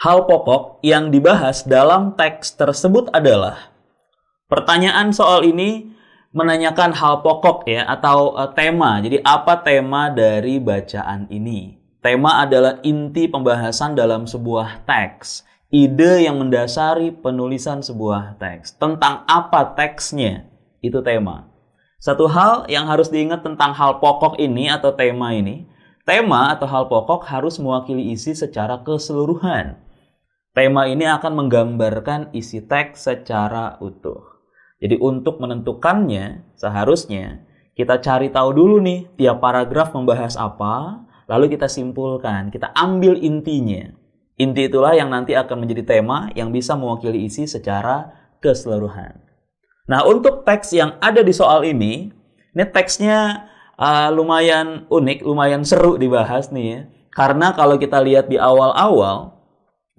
Hal pokok yang dibahas dalam teks tersebut adalah, pertanyaan soal ini menanyakan hal pokok ya atau tema. Jadi apa tema dari bacaan ini? Tema adalah inti pembahasan dalam sebuah teks. Ide yang mendasari penulisan sebuah teks. Tentang apa teksnya? Itu tema. Satu hal yang harus diingat tentang hal pokok ini atau tema ini. Tema atau hal pokok harus mewakili isi secara keseluruhan. Tema ini akan menggambarkan isi teks secara utuh. Jadi untuk menentukannya, seharusnya kita cari tahu dulu nih tiap paragraf membahas apa, lalu kita simpulkan, kita ambil intinya. Inti itulah yang nanti akan menjadi tema yang bisa mewakili isi secara keseluruhan. Nah, untuk teks yang ada di soal ini teksnya lumayan unik, lumayan seru dibahas nih ya. Karena kalau kita lihat di awal-awal,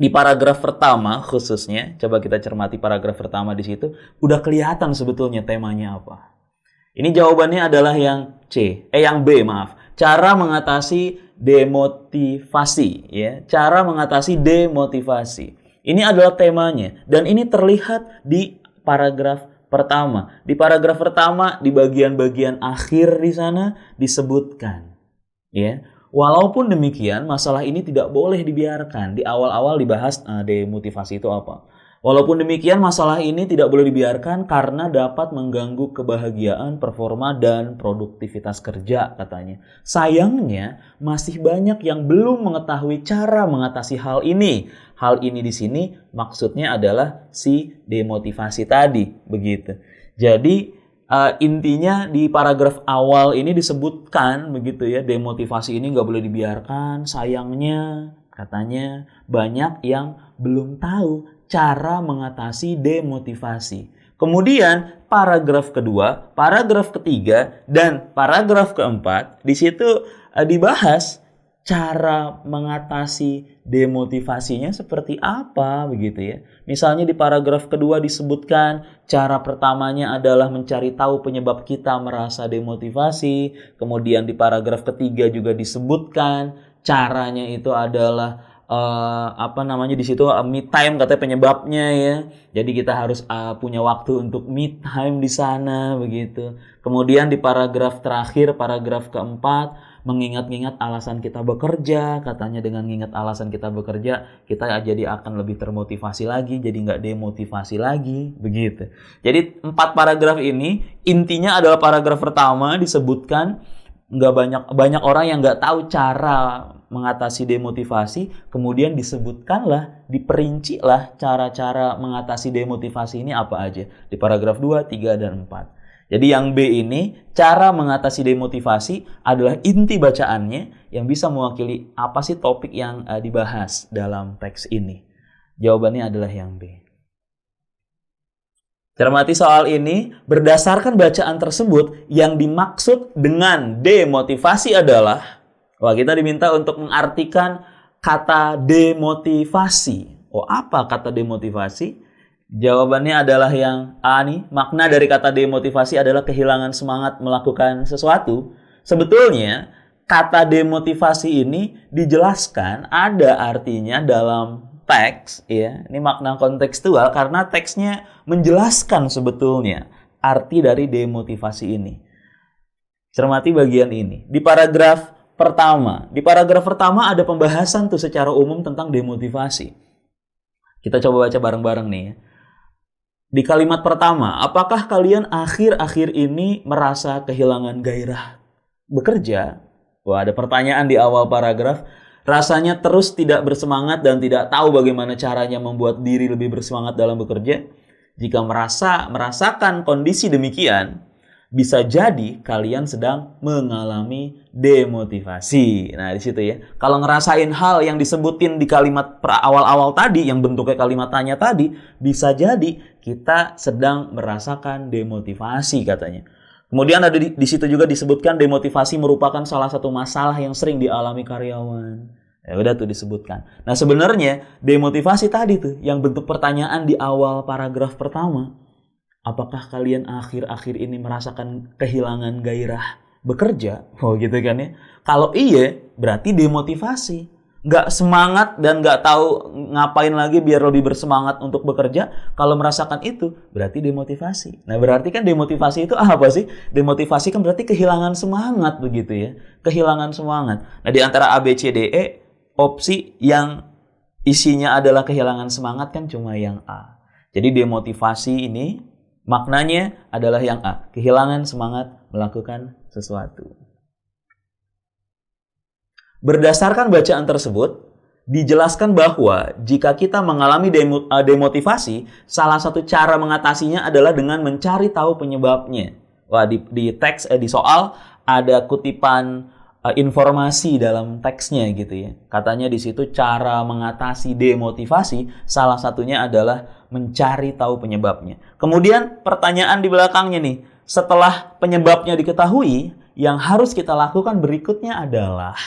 di paragraf pertama khususnya, coba kita cermati paragraf pertama di situ, udah kelihatan sebetulnya temanya apa. Ini jawabannya adalah yang B, maaf. Cara mengatasi demotivasi, ya. Cara mengatasi demotivasi. Ini adalah temanya dan ini terlihat di paragraf pertama. Di paragraf pertama di bagian-bagian akhir di sana disebutkan, ya. Walaupun demikian, masalah ini tidak boleh dibiarkan. Di awal-awal dibahas demotivasi itu apa. Walaupun demikian, masalah ini tidak boleh dibiarkan karena dapat mengganggu kebahagiaan, performa, dan produktivitas kerja, katanya. Sayangnya, masih banyak yang belum mengetahui cara mengatasi hal ini. Hal ini di sini maksudnya adalah si demotivasi tadi, begitu. Jadi, intinya di paragraf awal ini disebutkan begitu ya, demotivasi ini nggak boleh dibiarkan. Sayangnya katanya banyak yang belum tahu cara mengatasi demotivasi. Kemudian paragraf kedua, paragraf ketiga, dan paragraf keempat di situ dibahas cara mengatasi demotivasinya seperti apa begitu ya. Misalnya di paragraf kedua disebutkan cara pertamanya adalah mencari tahu penyebab kita merasa demotivasi. Kemudian di paragraf ketiga juga disebutkan caranya itu adalah di situ me time katanya penyebabnya ya. Jadi kita harus punya waktu untuk me time di sana begitu. Kemudian di paragraf terakhir, paragraf keempat, mengingat-ingat alasan kita bekerja, katanya dengan mengingat alasan kita bekerja, kita jadi akan lebih termotivasi lagi, jadi nggak demotivasi lagi, begitu. Jadi 4 paragraf ini, intinya adalah paragraf pertama disebutkan, banyak orang yang nggak tahu cara mengatasi demotivasi, kemudian disebutkanlah, diperincilah cara-cara mengatasi demotivasi ini apa aja, di paragraf 2, 3, dan 4. Jadi yang B ini, cara mengatasi demotivasi adalah inti bacaannya yang bisa mewakili apa sih topik yang dibahas dalam teks ini. Jawabannya adalah yang B. Cermati soal ini, berdasarkan bacaan tersebut, yang dimaksud dengan demotivasi adalah, kita diminta untuk mengartikan kata demotivasi. Apa kata demotivasi? Jawabannya adalah yang A nih. Makna dari kata demotivasi adalah kehilangan semangat melakukan sesuatu. Sebetulnya kata demotivasi ini dijelaskan ada artinya dalam teks ya. Ini makna kontekstual karena teksnya menjelaskan sebetulnya arti dari demotivasi ini. Cermati bagian ini. Di paragraf pertama ada pembahasan tuh secara umum tentang demotivasi. Kita coba baca bareng-bareng nih ya. Di kalimat pertama, apakah kalian akhir-akhir ini merasa kehilangan gairah bekerja? Ada pertanyaan di awal paragraf. Rasanya terus tidak bersemangat dan tidak tahu bagaimana caranya membuat diri lebih bersemangat dalam bekerja? Jika merasakan kondisi demikian, bisa jadi kalian sedang mengalami demotivasi. Nah, di situ ya. Kalau ngerasain hal yang disebutin di kalimat awal-awal tadi, yang bentuknya kalimat tanya tadi, bisa jadi kita sedang merasakan demotivasi katanya. Kemudian ada di situ juga disebutkan demotivasi merupakan salah satu masalah yang sering dialami karyawan. Ya udah tuh disebutkan. Nah, sebenarnya demotivasi tadi tuh yang bentuk pertanyaan di awal paragraf pertama. Apakah kalian akhir-akhir ini merasakan kehilangan gairah bekerja? Gitu kan ya. Kalau iya, berarti demotivasi. nggak semangat dan nggak tahu ngapain lagi biar lebih bersemangat untuk bekerja, kalau merasakan itu, berarti demotivasi. Nah, berarti kan demotivasi itu apa sih? Demotivasi kan berarti kehilangan semangat begitu ya. Kehilangan semangat. Nah, di antara A, B, C, D, E, opsi yang isinya adalah kehilangan semangat kan cuma yang A. Jadi demotivasi ini maknanya adalah yang A. Kehilangan semangat melakukan sesuatu. Berdasarkan bacaan tersebut, dijelaskan bahwa jika kita mengalami demotivasi, salah satu cara mengatasinya adalah dengan mencari tahu penyebabnya. Wah, di teks, di soal ada kutipan informasi dalam teksnya gitu ya. Katanya di situ cara mengatasi demotivasi, salah satunya adalah mencari tahu penyebabnya. Kemudian pertanyaan di belakangnya nih, setelah penyebabnya diketahui, yang harus kita lakukan berikutnya adalah...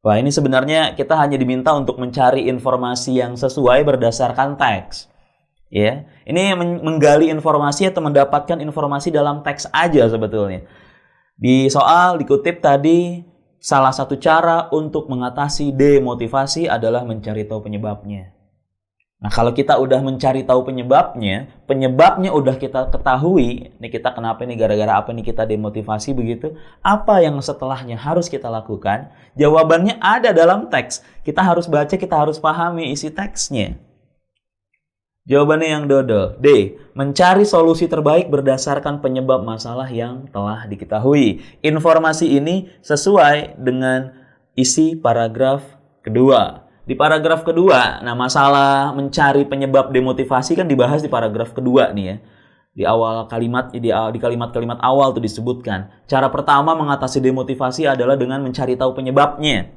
Wah, ini sebenarnya kita hanya diminta untuk mencari informasi yang sesuai berdasarkan teks. Ya, ini menggali informasi atau mendapatkan informasi dalam teks aja sebetulnya. Di soal dikutip tadi, salah satu cara untuk mengatasi demotivasi adalah mencari tahu penyebabnya. Nah, kalau kita udah mencari tahu penyebabnya udah kita ketahui, nih kita kenapa nih, gara-gara apa nih kita demotivasi begitu, apa yang setelahnya harus kita lakukan? Jawabannya ada dalam teks. Kita harus baca, kita harus pahami isi teksnya. Jawabannya yang dodol. D. Mencari solusi terbaik berdasarkan penyebab masalah yang telah diketahui. Informasi ini sesuai dengan isi paragraf kedua. Di paragraf kedua, nah masalah mencari penyebab demotivasi kan dibahas di paragraf kedua nih ya. Di awal kalimat, di kalimat-kalimat awal tuh disebutkan. Cara pertama mengatasi demotivasi adalah dengan mencari tahu penyebabnya.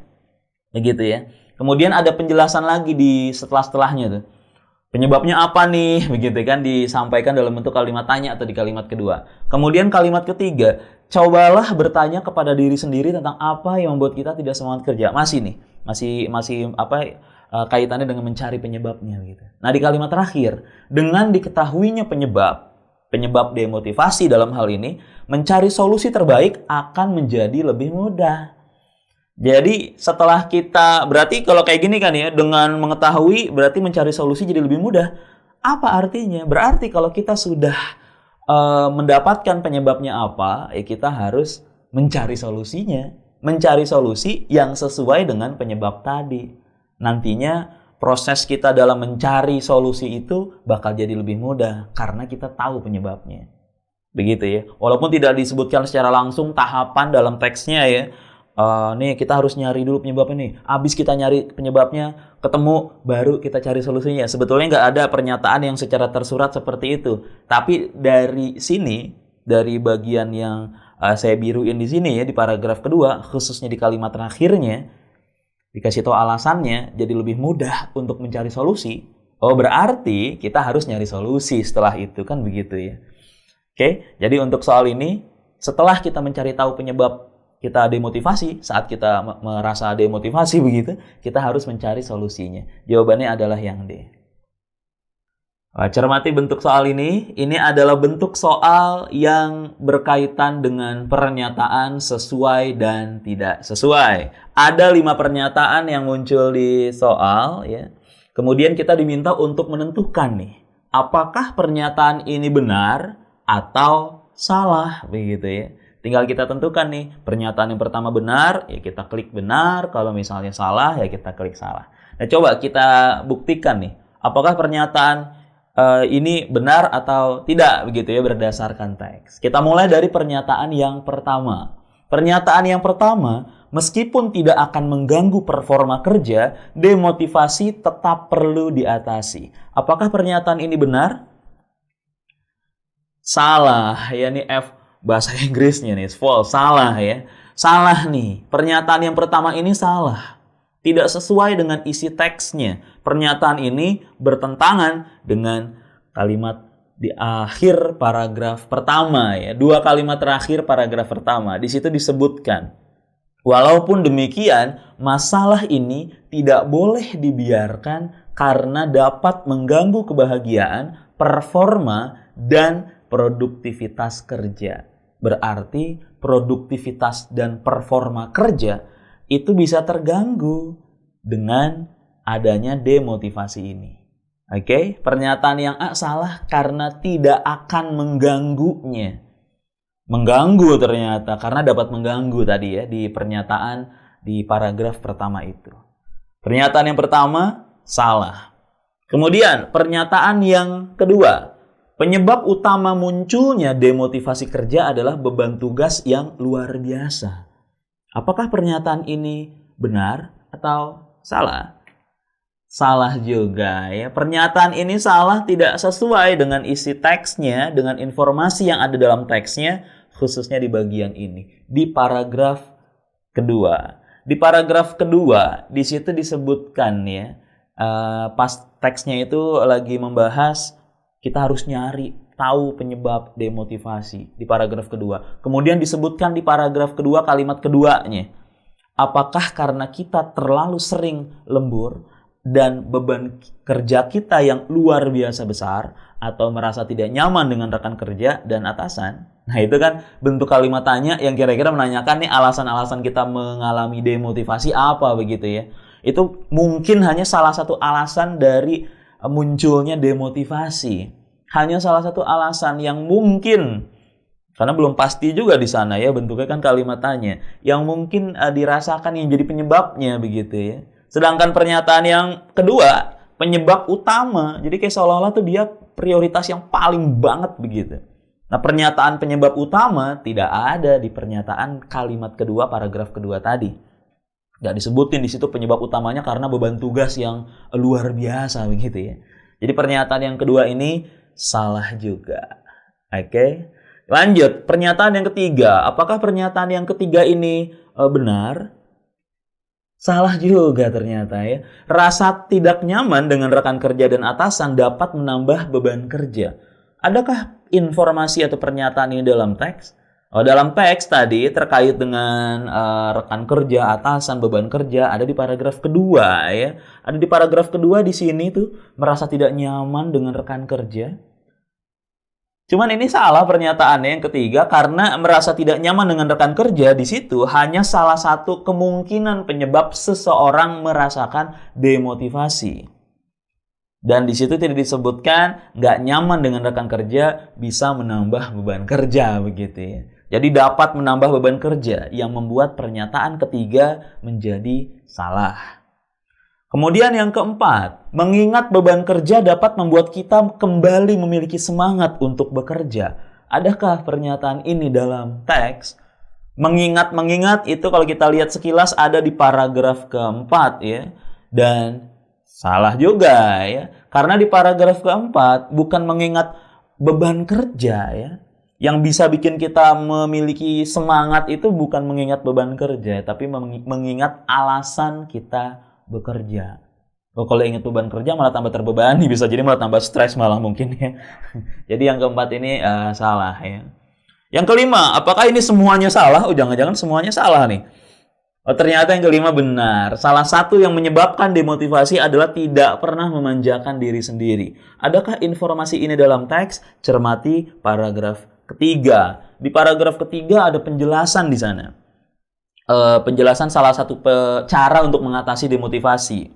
Begitu ya. Kemudian ada penjelasan lagi di setelah-setelahnya tuh. Penyebabnya apa nih? Begitu kan, disampaikan dalam bentuk kalimat tanya atau di kalimat kedua. Kemudian kalimat ketiga, cobalah bertanya kepada diri sendiri tentang apa yang membuat kita tidak semangat kerja. Masih kaitannya dengan mencari penyebabnya gitu. Nah, di kalimat terakhir, dengan diketahuinya penyebab demotivasi dalam hal ini, mencari solusi terbaik akan menjadi lebih mudah. Jadi setelah kita, berarti kalau kayak gini kan ya, dengan mengetahui berarti mencari solusi jadi lebih mudah. Apa artinya? Berarti kalau kita sudah mendapatkan penyebabnya apa, ya kita harus mencari solusinya. Mencari solusi yang sesuai dengan penyebab tadi. Nantinya proses kita dalam mencari solusi itu bakal jadi lebih mudah karena kita tahu penyebabnya. Begitu ya. Walaupun tidak disebutkan secara langsung tahapan dalam teksnya ya. Nih kita harus nyari dulu penyebabnya nih. Abis kita nyari penyebabnya, ketemu, baru kita cari solusinya. Sebetulnya nggak ada pernyataan yang secara tersurat seperti itu. Tapi dari sini, dari bagian yang saya biruin di sini ya, di paragraf kedua, khususnya di kalimat terakhirnya, dikasih tahu alasannya, jadi lebih mudah untuk mencari solusi. Oh, berarti kita harus nyari solusi setelah itu, kan begitu ya. Oke, jadi untuk soal ini, setelah kita mencari tahu penyebab kita demotivasi, saat kita merasa demotivasi begitu, kita harus mencari solusinya. Jawabannya adalah yang D. Cermati bentuk soal ini. Ini adalah bentuk soal yang berkaitan dengan pernyataan sesuai dan tidak sesuai. Ada 5 pernyataan yang muncul di soal ya. Kemudian kita diminta untuk menentukan nih, apakah pernyataan ini benar atau salah begitu ya. Tinggal kita tentukan nih, pernyataan yang pertama benar, ya kita klik benar. Kalau misalnya salah, ya kita klik salah. Nah, coba kita buktikan nih, apakah pernyataan ini benar atau tidak begitu ya berdasarkan teks. Kita mulai dari pernyataan yang pertama. Pernyataan yang pertama, meskipun tidak akan mengganggu performa kerja, demotivasi tetap perlu diatasi. Apakah pernyataan ini benar? Salah, ya ini F bahasa Inggrisnya nih, false, salah ya. Salah nih, pernyataan yang pertama ini salah. Tidak sesuai dengan isi teksnya. Pernyataan ini bertentangan dengan kalimat di akhir paragraf pertama ya. 2 kalimat terakhir paragraf pertama. Di situ disebutkan, walaupun demikian, masalah ini tidak boleh dibiarkan karena dapat mengganggu kebahagiaan, performa, dan produktivitas kerja. Berarti produktivitas dan performa kerja itu bisa terganggu dengan adanya demotivasi ini. Oke, pernyataan yang A salah karena tidak akan mengganggunya. Mengganggu ternyata, karena dapat mengganggu tadi ya di pernyataan di paragraf pertama itu. Pernyataan yang pertama salah. Kemudian pernyataan yang kedua, penyebab utama munculnya demotivasi kerja adalah beban tugas yang luar biasa. Apakah pernyataan ini benar atau salah? Salah juga ya. Pernyataan ini salah, tidak sesuai dengan isi teksnya, dengan informasi yang ada dalam teksnya, khususnya di bagian ini, di paragraf kedua. Di paragraf kedua, di situ disebutkan ya, pas teksnya itu lagi membahas kita harus nyari tahu penyebab demotivasi di paragraf kedua. Kemudian disebutkan di paragraf kedua kalimat keduanya. Apakah karena kita terlalu sering lembur dan beban kerja kita yang luar biasa besar atau merasa tidak nyaman dengan rekan kerja dan atasan? Nah, itu kan bentuk kalimat tanya yang kira-kira menanyakan nih alasan-alasan kita mengalami demotivasi apa begitu ya. Itu mungkin hanya salah satu alasan dari munculnya demotivasi. Hanya salah satu alasan yang mungkin, karena belum pasti juga di sana ya bentuknya kan kalimat tanya, yang mungkin dirasakan yang jadi penyebabnya begitu ya. Sedangkan pernyataan yang kedua, penyebab utama, jadi kayak seolah-olah tuh dia prioritas yang paling banget begitu. Nah, pernyataan penyebab utama tidak ada di pernyataan kalimat kedua paragraf kedua tadi. Nggak disebutin di situ penyebab utamanya karena beban tugas yang luar biasa begitu ya. Jadi pernyataan yang kedua ini salah juga. Oke. Lanjut, pernyataan yang ketiga. Apakah pernyataan yang ketiga ini benar? Salah juga ternyata ya. Rasa tidak nyaman dengan rekan kerja dan atasan dapat menambah beban kerja. Adakah informasi atau pernyataan ini dalam teks? Dalam teks tadi terkait dengan rekan kerja, atasan, beban kerja ada di paragraf kedua ya. Ada di paragraf kedua di sini tuh merasa tidak nyaman dengan rekan kerja. Cuman ini salah pernyataannya yang ketiga karena merasa tidak nyaman dengan rekan kerja di situ hanya salah satu kemungkinan penyebab seseorang merasakan demotivasi. Dan di situ tidak disebutkan nggak nyaman dengan rekan kerja bisa menambah beban kerja begitu ya. Jadi dapat menambah beban kerja yang membuat pernyataan ketiga menjadi salah. Kemudian yang keempat, mengingat beban kerja dapat membuat kita kembali memiliki semangat untuk bekerja. Adakah pernyataan ini dalam teks? Mengingat itu kalau kita lihat sekilas ada di paragraf keempat ya. Dan salah juga ya. Karena di paragraf keempat bukan mengingat beban kerja ya. Yang bisa bikin kita memiliki semangat itu bukan mengingat beban kerja, tapi mengingat alasan kita bekerja. Kalau ingat beban kerja malah tambah terbebani, bisa jadi malah tambah stres malah mungkin ya. Jadi yang keempat ini salah ya. Yang kelima, apakah ini semuanya salah? Jangan-jangan semuanya salah nih. Ternyata yang kelima benar. Salah satu yang menyebabkan demotivasi adalah tidak pernah memanjakan diri sendiri. Adakah informasi ini dalam teks? Cermati paragraf ketiga. Di paragraf ketiga ada penjelasan di sana. Penjelasan salah satu cara untuk mengatasi demotivasi.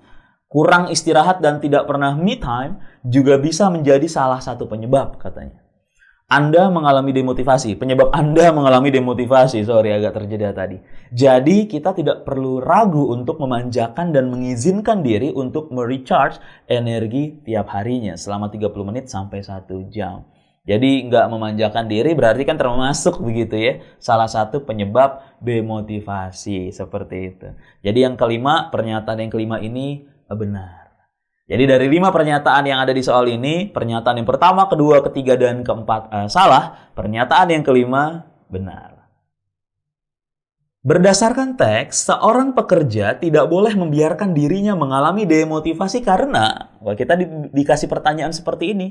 Kurang istirahat dan tidak pernah me time juga bisa menjadi salah satu penyebab katanya. Anda mengalami demotivasi, penyebab Anda mengalami demotivasi, agak terjeda tadi. Jadi kita tidak perlu ragu untuk memanjakan dan mengizinkan diri untuk merecharge energi tiap harinya selama 30 menit sampai 1 jam. Jadi nggak memanjakan diri berarti kan termasuk begitu ya. Salah satu penyebab demotivasi seperti itu. Jadi yang kelima, pernyataan yang kelima ini benar. Jadi dari 5 pernyataan yang ada di soal ini, pernyataan yang pertama, kedua, ketiga, dan keempat salah. Pernyataan yang kelima benar. Berdasarkan teks, seorang pekerja tidak boleh membiarkan dirinya mengalami demotivasi karena kita dikasih pertanyaan seperti ini.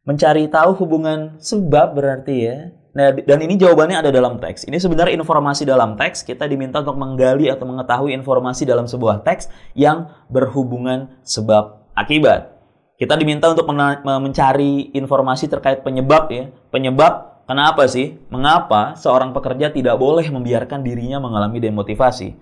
Mencari tahu hubungan sebab berarti ya. Nah, dan ini jawabannya ada dalam teks. Ini sebenarnya informasi dalam teks. Kita diminta untuk menggali atau mengetahui informasi dalam sebuah teks yang berhubungan sebab akibat. Kita diminta untuk mencari informasi terkait penyebab ya. Penyebab kenapa sih? Mengapa seorang pekerja tidak boleh membiarkan dirinya mengalami demotivasi?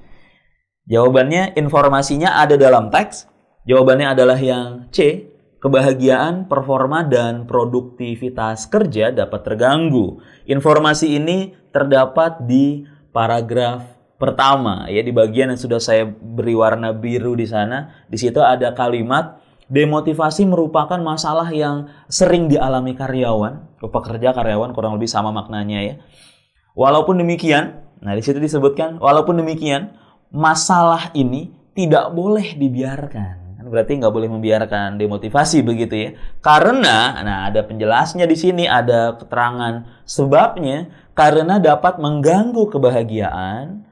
Jawabannya, informasinya ada dalam teks. Jawabannya adalah yang C. Kebahagiaan, performa, dan produktivitas kerja dapat terganggu. Informasi ini terdapat di paragraf pertama, ya, di bagian yang sudah saya beri warna biru di sana. Di situ ada kalimat, demotivasi merupakan masalah yang sering dialami karyawan. Pekerja, karyawan kurang lebih sama maknanya, ya. Walaupun demikian, nah di situ disebutkan, walaupun demikian, masalah ini tidak boleh dibiarkan. Berarti nggak boleh membiarkan demotivasi begitu ya. Karena, nah ada penjelasnya di sini, ada keterangan sebabnya, karena dapat mengganggu kebahagiaan,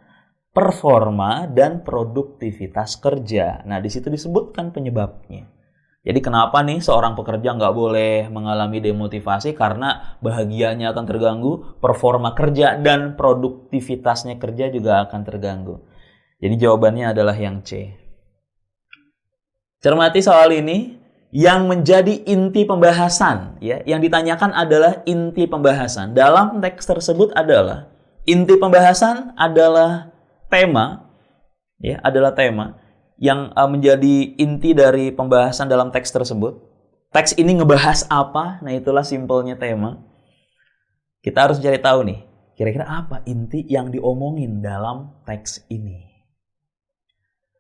performa, dan produktivitas kerja. Nah di situ disebutkan penyebabnya. Jadi kenapa nih seorang pekerja nggak boleh mengalami demotivasi? Karena bahagianya akan terganggu, performa kerja dan produktivitasnya kerja juga akan terganggu. Jadi jawabannya adalah yang C. Cermati soal ini, yang menjadi inti pembahasan, ya, yang ditanyakan adalah inti pembahasan. Dalam teks tersebut adalah inti pembahasan adalah tema, ya, adalah tema yang menjadi inti dari pembahasan dalam teks tersebut. Teks ini ngebahas apa? Nah, itulah simpelnya tema. Kita harus cari tahu nih, kira-kira apa inti yang diomongin dalam teks ini.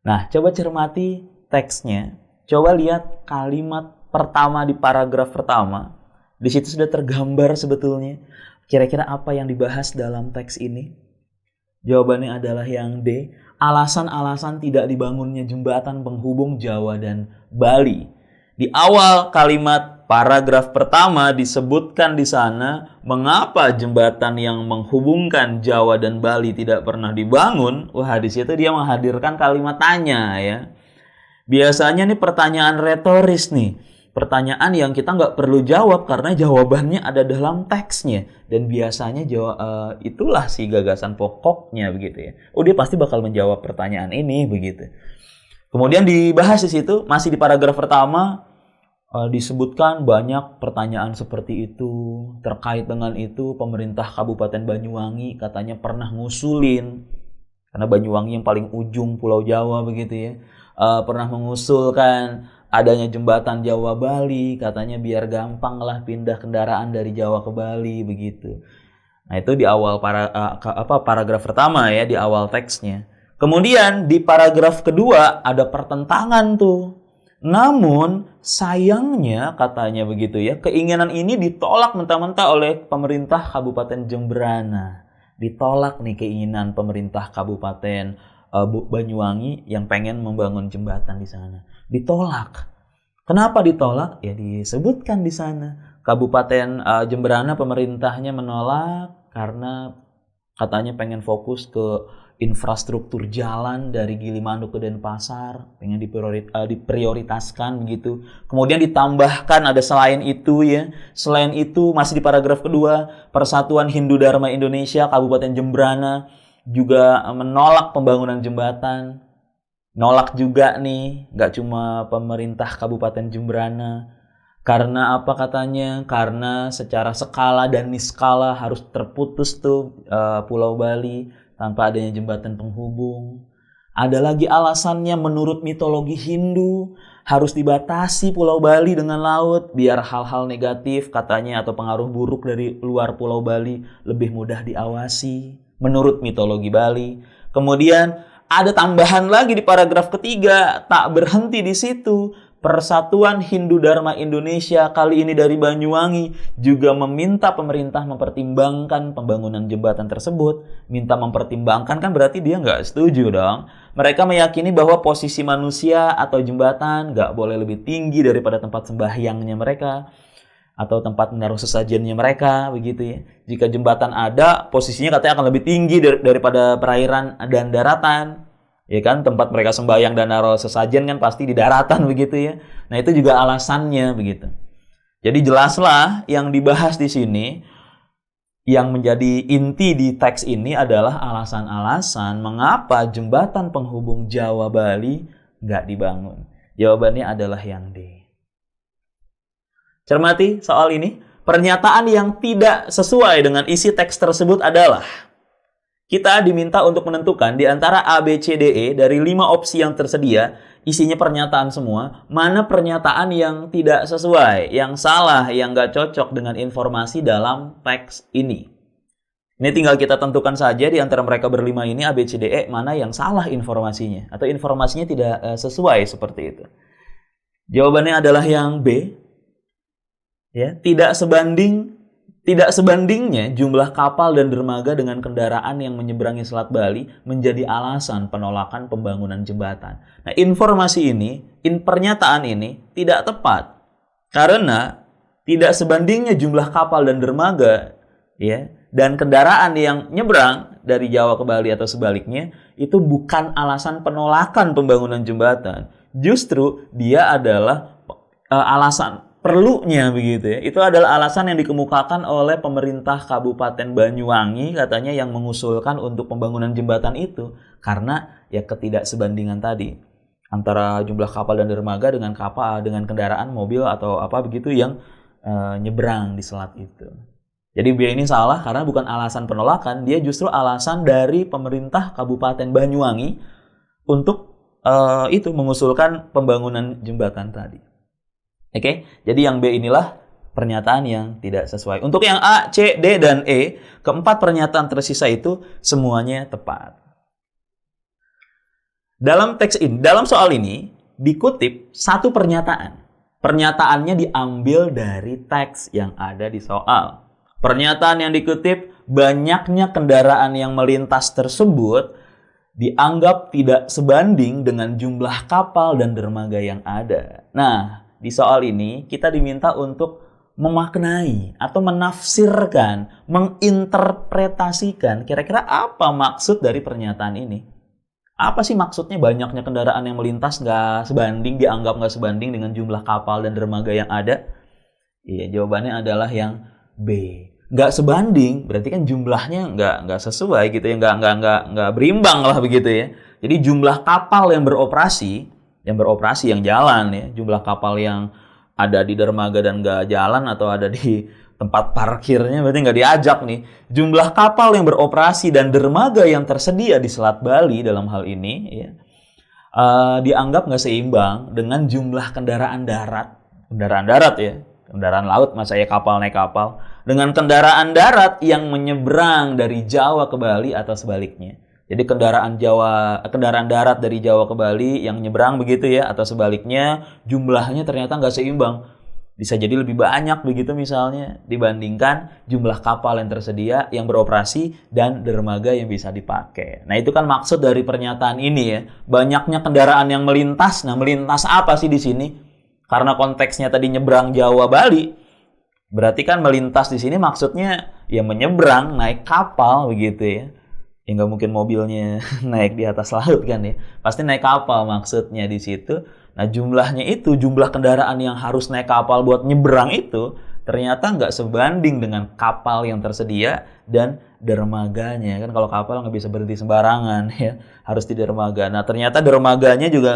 Nah, coba cermati teksnya, coba lihat kalimat pertama di paragraf pertama. Di situ sudah tergambar sebetulnya kira-kira apa yang dibahas dalam teks ini. Jawabannya adalah yang D, alasan-alasan tidak dibangunnya jembatan penghubung Jawa dan Bali. Di awal kalimat paragraf pertama disebutkan di sana mengapa jembatan yang menghubungkan Jawa dan Bali tidak pernah dibangun. Wah, di situ dia menghadirkan kalimat tanya, ya. Biasanya nih pertanyaan retoris nih. Pertanyaan yang kita nggak perlu jawab karena jawabannya ada dalam teksnya. Dan biasanya itulah si gagasan pokoknya begitu ya. Oh, dia pasti bakal menjawab pertanyaan ini begitu. Kemudian dibahas di situ, masih di paragraf pertama, disebutkan banyak pertanyaan seperti itu. Terkait dengan itu, pemerintah Kabupaten Banyuwangi katanya pernah ngusulin, karena Banyuwangi yang paling ujung Pulau Jawa begitu ya, pernah mengusulkan adanya jembatan Jawa Bali, katanya biar gampang lah pindah kendaraan dari Jawa ke Bali begitu. Nah, itu di awal paragraf pertama ya, di awal teksnya. Kemudian di paragraf kedua ada pertentangan tuh. Namun sayangnya katanya begitu ya, keinginan ini ditolak mentah-mentah oleh pemerintah Kabupaten Jemberana. Ditolak nih keinginan pemerintah Kabupaten Banyuwangi yang pengen membangun jembatan di sana. Ditolak. Kenapa ditolak? Ya disebutkan di sana. Kabupaten Jemberana pemerintahnya menolak karena katanya pengen fokus ke infrastruktur jalan dari Gilimanuk ke Denpasar, pengen diprioritaskan begitu. Kemudian ditambahkan ada selain itu ya. Selain itu masih di paragraf kedua, Persatuan Hindu Dharma Indonesia Kabupaten Jemberana juga menolak pembangunan jembatan. Nolak juga nih, nggak cuma pemerintah Kabupaten Jemberana. Karena apa katanya? Karena secara skala dan niskala harus terputus tuh Pulau Bali tanpa adanya jembatan penghubung. Ada lagi alasannya menurut mitologi Hindu harus dibatasi Pulau Bali dengan laut biar hal-hal negatif katanya atau pengaruh buruk dari luar Pulau Bali lebih mudah diawasi menurut mitologi Bali. Kemudian ada tambahan lagi di paragraf ketiga, tak berhenti di situ. Persatuan Hindu Dharma Indonesia kali ini dari Banyuwangi juga meminta pemerintah mempertimbangkan pembangunan jembatan tersebut. Minta mempertimbangkan kan berarti dia nggak setuju dong. Mereka meyakini bahwa posisi manusia atau jembatan nggak boleh lebih tinggi daripada tempat sembahyangnya mereka atau tempat menaruh sesajennya mereka begitu ya. Jika jembatan ada, posisinya katanya akan lebih tinggi daripada perairan dan daratan. Ya kan, tempat mereka sembahyang dan naruh sesajen kan pasti di daratan begitu ya. Nah, itu juga alasannya begitu. Jadi jelaslah yang dibahas di sini, yang menjadi inti di teks ini adalah alasan-alasan mengapa jembatan penghubung Jawa Bali nggak dibangun. Jawabannya adalah yang D. Cermati soal ini. Pernyataan yang tidak sesuai dengan isi teks tersebut adalah Kita diminta untuk menentukan di antara A, B, C, D, E dari 5 opsi yang tersedia, isinya pernyataan semua, mana pernyataan yang tidak sesuai, yang salah, yang nggak cocok dengan informasi dalam teks ini. Ini tinggal kita tentukan saja di antara mereka berlima ini, A, B, C, D, E, mana yang salah informasinya, atau informasinya tidak sesuai seperti itu. Jawabannya adalah yang B. Ya, tidak sebandingnya jumlah kapal dan dermaga dengan kendaraan yang menyeberangi Selat Bali menjadi alasan penolakan pembangunan jembatan. Nah, informasi ini, pernyataan ini tidak tepat karena tidak sebandingnya jumlah kapal dan dermaga, ya, dan kendaraan yang nyebrang dari Jawa ke Bali atau sebaliknya itu bukan alasan penolakan pembangunan jembatan. Justru dia adalah alasan perlunya begitu ya. Itu adalah alasan yang dikemukakan oleh pemerintah Kabupaten Banyuwangi katanya yang mengusulkan untuk pembangunan jembatan itu karena ya ketidaksebandingan tadi antara jumlah kapal dan dermaga dengan kendaraan mobil atau apa begitu yang nyebrang di selat itu. Jadi B ini salah karena bukan alasan penolakan, dia justru alasan dari pemerintah Kabupaten Banyuwangi untuk itu mengusulkan pembangunan jembatan tadi. Oke, jadi yang B inilah pernyataan yang tidak sesuai. Untuk yang A, C, D, dan E, keempat pernyataan tersisa itu semuanya tepat. Dalam soal ini dikutip satu pernyataan. Pernyataannya diambil dari teks yang ada di soal. Pernyataan yang dikutip, banyaknya kendaraan yang melintas tersebut dianggap tidak sebanding dengan jumlah kapal dan dermaga yang ada. Nah, di soal ini kita diminta untuk memaknai atau menafsirkan, menginterpretasikan kira-kira apa maksud dari pernyataan ini. Apa sih maksudnya banyaknya kendaraan yang melintas dianggap nggak sebanding dengan jumlah kapal dan dermaga yang ada? Iya, jawabannya adalah yang B. Nggak sebanding, berarti kan jumlahnya nggak sesuai gitu ya, nggak berimbang lah begitu ya. Jadi jumlah kapal yang beroperasi yang jalan ya, jumlah kapal yang ada di dermaga dan nggak jalan atau ada di tempat parkirnya berarti nggak diajak nih. Jumlah kapal yang beroperasi dan dermaga yang tersedia di Selat Bali dalam hal ini ya, dianggap nggak seimbang dengan jumlah kendaraan darat ya, kendaraan laut masa ya kapal naik kapal, dengan kendaraan darat yang menyeberang dari Jawa ke Bali atau sebaliknya. Jadi kendaraan darat dari Jawa ke Bali yang nyebrang begitu ya, atau sebaliknya jumlahnya ternyata nggak seimbang. Bisa jadi lebih banyak begitu misalnya dibandingkan jumlah kapal yang tersedia, yang beroperasi, dan dermaga yang bisa dipakai. Nah itu kan maksud dari pernyataan ini ya. Banyaknya kendaraan yang melintas. Nah melintas apa sih di sini? Karena konteksnya tadi nyebrang Jawa Bali. Berarti kan melintas di sini maksudnya ya menyeberang, naik kapal begitu ya. Ya nggak mungkin mobilnya naik di atas laut kan ya. Pasti naik kapal maksudnya di situ. Nah jumlahnya itu, jumlah kendaraan yang harus naik kapal buat nyebrang itu ternyata nggak sebanding dengan kapal yang tersedia dan dermaganya. Kan kalau kapal nggak bisa berhenti sembarangan ya, harus di dermaga. Nah ternyata dermaganya juga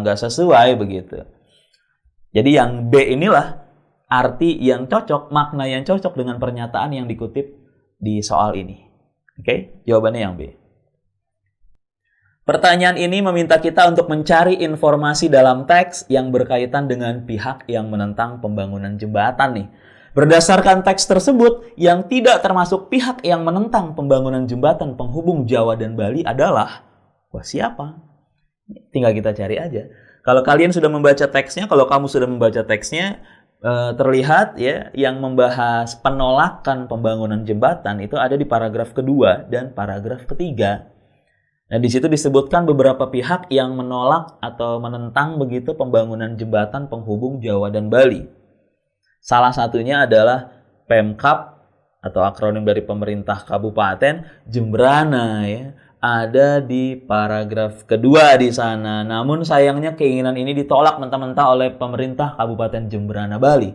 nggak sesuai begitu. Jadi yang B inilah arti yang cocok, makna yang cocok dengan pernyataan yang dikutip di soal ini. Oke, jawabannya yang B. Pertanyaan ini meminta kita untuk mencari informasi dalam teks yang berkaitan dengan pihak yang menentang pembangunan jembatan nih. Berdasarkan teks tersebut, yang tidak termasuk pihak yang menentang pembangunan jembatan penghubung Jawa dan Bali adalah siapa? Tinggal kita cari aja. Kalau kalian sudah membaca teksnya, kalau kamu sudah membaca teksnya, terlihat ya yang membahas penolakan pembangunan jembatan itu ada di paragraf kedua dan paragraf ketiga. Nah, di situ disebutkan beberapa pihak yang menolak atau menentang begitu pembangunan jembatan penghubung Jawa dan Bali. Salah satunya adalah Pemkab atau akronim dari pemerintah Kabupaten Jembrana ya. Ada di paragraf kedua di sana. Namun sayangnya keinginan ini ditolak mentah-mentah oleh pemerintah Kabupaten Jembrana Bali.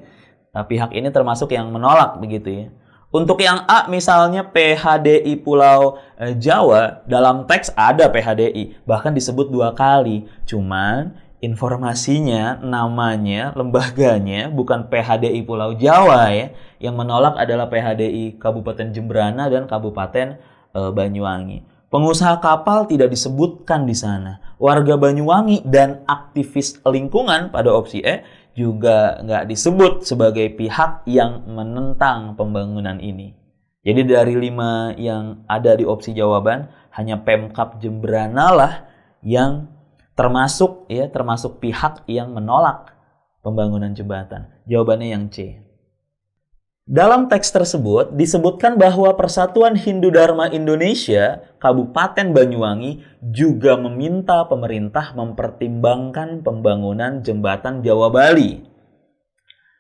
Nah, pihak ini termasuk yang menolak begitu ya. Untuk yang A misalnya PHDI Pulau Jawa, dalam teks ada PHDI, bahkan disebut 2 kali. Cuman informasinya, namanya, lembaganya bukan PHDI Pulau Jawa ya. Yang menolak adalah PHDI Kabupaten Jembrana dan Kabupaten Banyuwangi. Pengusaha kapal tidak disebutkan di sana. Warga Banyuwangi dan aktivis lingkungan pada opsi E juga nggak disebut sebagai pihak yang menentang pembangunan ini. Jadi dari 5 yang ada di opsi jawaban, hanya Pemkab Jemberana lah yang termasuk pihak yang menolak pembangunan jembatan. Jawabannya yang C. Dalam teks tersebut disebutkan bahwa Persatuan Hindu Dharma Indonesia Kabupaten Banyuwangi juga meminta pemerintah mempertimbangkan pembangunan jembatan Jawa Bali.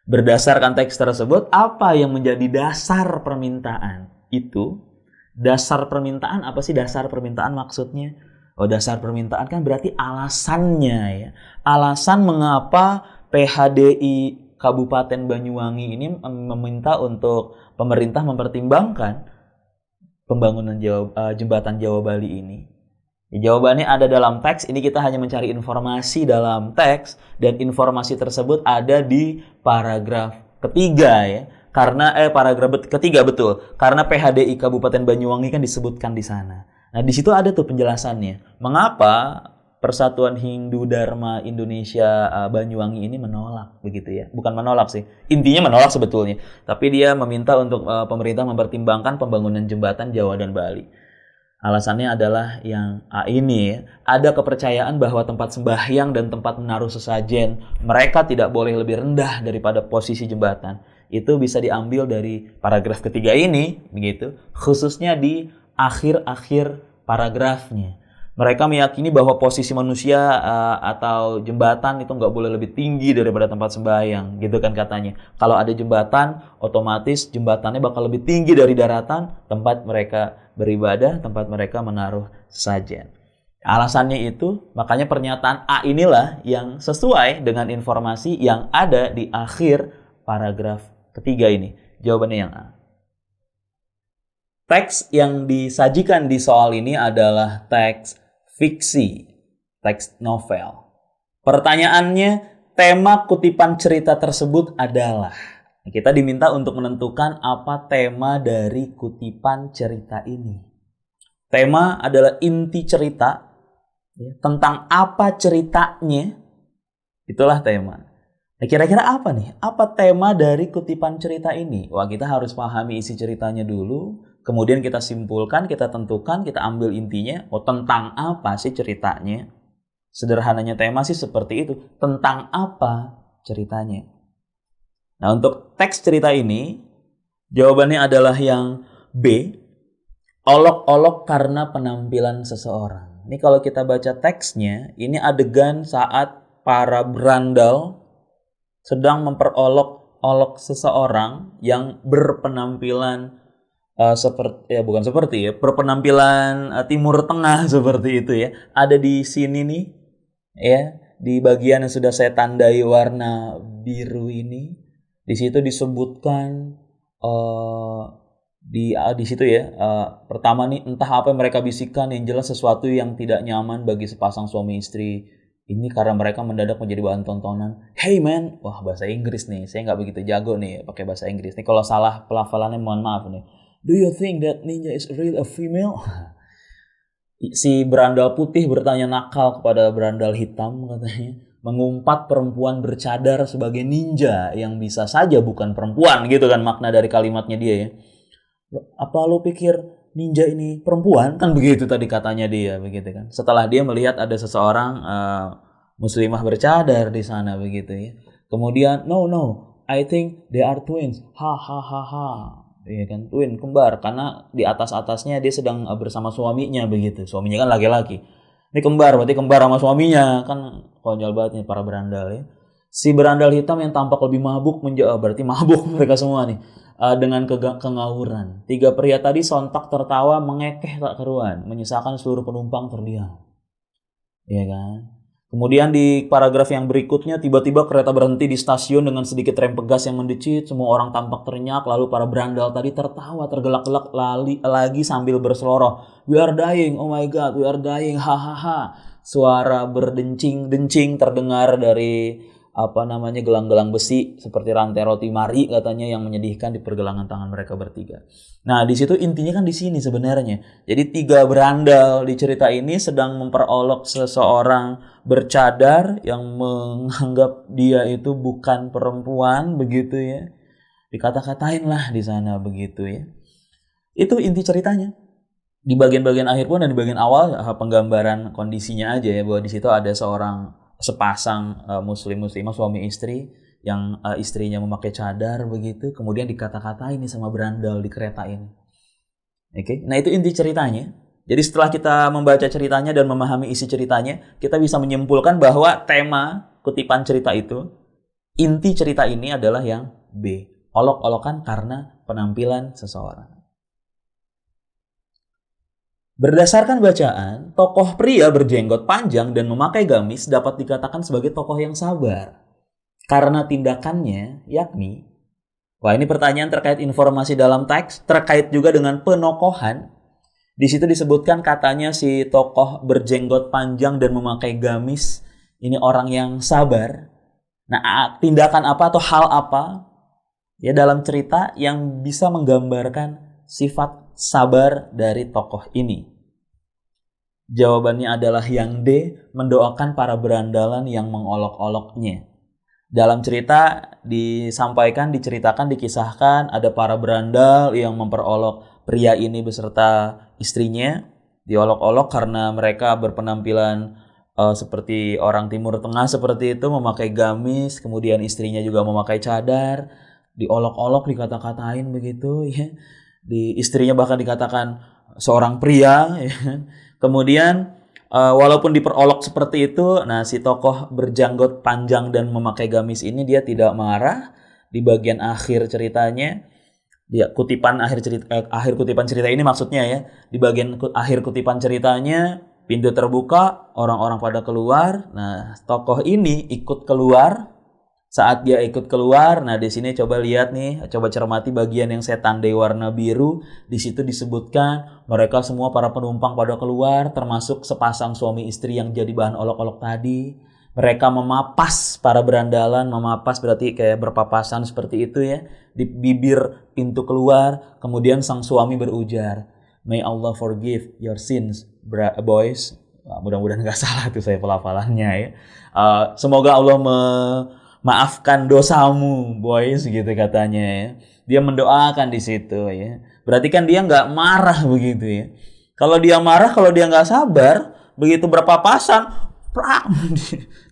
Berdasarkan teks tersebut, apa yang menjadi dasar permintaan itu? Dasar permintaan apa sih dasar permintaan maksudnya? Oh, dasar permintaan kan berarti alasannya ya. Alasan mengapa PHDI Kabupaten Banyuwangi ini meminta untuk pemerintah mempertimbangkan pembangunan jembatan Jawa Bali ini. Jawabannya ada dalam teks. Ini kita hanya mencari informasi dalam teks dan informasi tersebut ada di paragraf ketiga ya. Paragraf ketiga betul. Karena PHDI Kabupaten Banyuwangi kan disebutkan di sana. Nah, di situ ada tuh penjelasannya. Mengapa Persatuan Hindu Dharma Indonesia Banyuwangi ini menolak begitu ya. Bukan menolak sih. Intinya menolak sebetulnya. Tapi dia meminta untuk pemerintah mempertimbangkan pembangunan jembatan Jawa dan Bali. Alasannya adalah yang A ini ya. Ada kepercayaan bahwa tempat sembahyang dan tempat menaruh sesajen mereka tidak boleh lebih rendah daripada posisi jembatan. Itu bisa diambil dari paragraf ketiga ini begitu. Khususnya di akhir-akhir paragrafnya. Mereka meyakini bahwa posisi manusia atau jembatan itu nggak boleh lebih tinggi daripada tempat sembahyang, gitu kan katanya. Kalau ada jembatan, otomatis jembatannya bakal lebih tinggi dari daratan, tempat mereka beribadah, tempat mereka menaruh sesajen. Alasannya itu, makanya pernyataan A inilah yang sesuai dengan informasi yang ada di akhir paragraf ketiga ini. Jawabannya yang A. Teks yang disajikan di soal ini adalah teks fiksi, teks novel. Pertanyaannya, tema kutipan cerita tersebut adalah. Kita diminta untuk menentukan apa tema dari kutipan cerita ini. Tema adalah inti cerita, tentang apa ceritanya, itulah tema. Nah, kira-kira apa nih? Apa tema dari kutipan cerita ini? Wah, kita harus pahami isi ceritanya dulu. Kemudian kita simpulkan, kita tentukan, kita ambil intinya. Oh, tentang apa sih ceritanya? Sederhananya tema sih seperti itu. Tentang apa ceritanya? Nah, untuk teks cerita ini, jawabannya adalah yang B. Olok-olok karena penampilan seseorang. Ini kalau kita baca teksnya, ini adegan saat para berandal sedang memperolok-olok seseorang yang berpenampilan berpenampilan Timur Tengah seperti itu ya. Ada di sini nih ya, di bagian yang sudah saya tandai warna biru ini. Di situ disebutkan di situ ya, pertama nih entah apa yang mereka bisikan, yang jelas sesuatu yang tidak nyaman bagi sepasang suami istri ini karena mereka mendadak menjadi bahan tontonan. Hey man, wah bahasa Inggris nih, saya nggak begitu jago nih pakai bahasa Inggris nih. Kalau salah pelafalannya mohon maaf nih. Do you think that ninja is really a female? Si berandal putih bertanya nakal kepada berandal hitam katanya. Mengumpat perempuan bercadar sebagai ninja yang bisa saja bukan perempuan gitu kan makna dari kalimatnya dia ya. Apa lo pikir ninja ini perempuan? Kan begitu tadi katanya dia begitu kan. Setelah dia melihat ada seseorang muslimah bercadar di sana begitu ya. Kemudian no, I think they are twins. Ha ha ha ha. Iya kan, twin, kembar, karena di atasnya dia sedang bersama suaminya begitu. Suaminya kan laki-laki. Ini kembar, berarti kembar sama suaminya. Kan konyol banget nih para berandal ya. Si berandal hitam yang tampak lebih mabuk berarti mabuk mereka semua nih. Dengan kengawuran. 3 pria tadi sontak tertawa mengekeh tak keruan, menyisakan seluruh penumpang terdiam. Iya kan? Kemudian di paragraf yang berikutnya, tiba-tiba kereta berhenti di stasiun dengan sedikit rem pegas yang mendecit. Semua orang tampak terenyak, lalu para berandal tadi tertawa tergelak-gelak lagi sambil berseloroh. We are dying, oh my god, we are dying, hahaha. Suara berdencing-dencing terdengar dari gelang-gelang besi seperti rantai roti mari katanya yang menyedihkan di pergelangan tangan mereka bertiga. Nah, di situ intinya kan di sini sebenarnya. Jadi 3 berandal di cerita ini sedang memperolok seseorang bercadar yang menganggap dia itu bukan perempuan begitu ya. Dikata-katain lah di sana begitu ya. Itu inti ceritanya. Di bagian-bagian akhir pun dan di bagian awal penggambaran kondisinya aja ya, bahwa di situ ada sepasang muslimah suami istri yang istrinya memakai cadar begitu, kemudian dikata-katain nih sama berandal di kereta ini. Oke. Nah, itu inti ceritanya. Jadi setelah kita membaca ceritanya dan memahami isi ceritanya, kita bisa menyimpulkan bahwa tema kutipan cerita itu, inti cerita ini adalah yang B, olok-olokan karena penampilan seseorang. Berdasarkan bacaan, tokoh pria berjenggot panjang dan memakai gamis dapat dikatakan sebagai tokoh yang sabar. Karena tindakannya, yakni, wah ini pertanyaan terkait informasi dalam teks, terkait juga dengan penokohan. Di situ disebutkan katanya si tokoh berjenggot panjang dan memakai gamis, ini orang yang sabar. Nah, tindakan apa atau hal apa ya dalam cerita yang bisa menggambarkan sifat sabar dari tokoh ini? Jawabannya adalah yang D, mendoakan para berandalan yang mengolok-oloknya. Dalam cerita diceritakan, dikisahkan ada para berandal yang memperolok pria ini beserta istrinya. Diolok-olok karena mereka berpenampilan seperti orang Timur Tengah seperti itu, memakai gamis, kemudian istrinya juga memakai cadar. Diolok-olok, dikata-katain begitu ya. Istrinya bahkan dikatakan seorang pria ya. Kemudian walaupun diperolok seperti itu, nah si tokoh berjanggot panjang dan memakai gamis ini dia tidak marah. Di bagian akhir ceritanya, akhir kutipan cerita ini maksudnya ya, di bagian akhir kutipan ceritanya pintu terbuka, orang-orang pada keluar. Nah, tokoh ini ikut keluar. Saat dia ikut keluar, nah di sini coba lihat nih, coba cermati bagian yang saya tandai warna biru. Di situ disebutkan mereka semua para penumpang pada keluar, termasuk sepasang suami istri yang jadi bahan olok-olok tadi. Mereka memapas para berandalan, memapas berarti kayak berpapasan seperti itu ya, di bibir pintu keluar. Kemudian sang suami berujar, "May Allah forgive your sins, boys." Nah, mudah-mudahan nggak salah tuh saya pelafalannya ya. Semoga Allah maafkan dosamu, boys, gitu katanya ya. Dia mendoakan di situ ya. Berarti kan dia nggak marah begitu ya. Kalau dia marah, kalau dia nggak sabar, begitu berpapasan,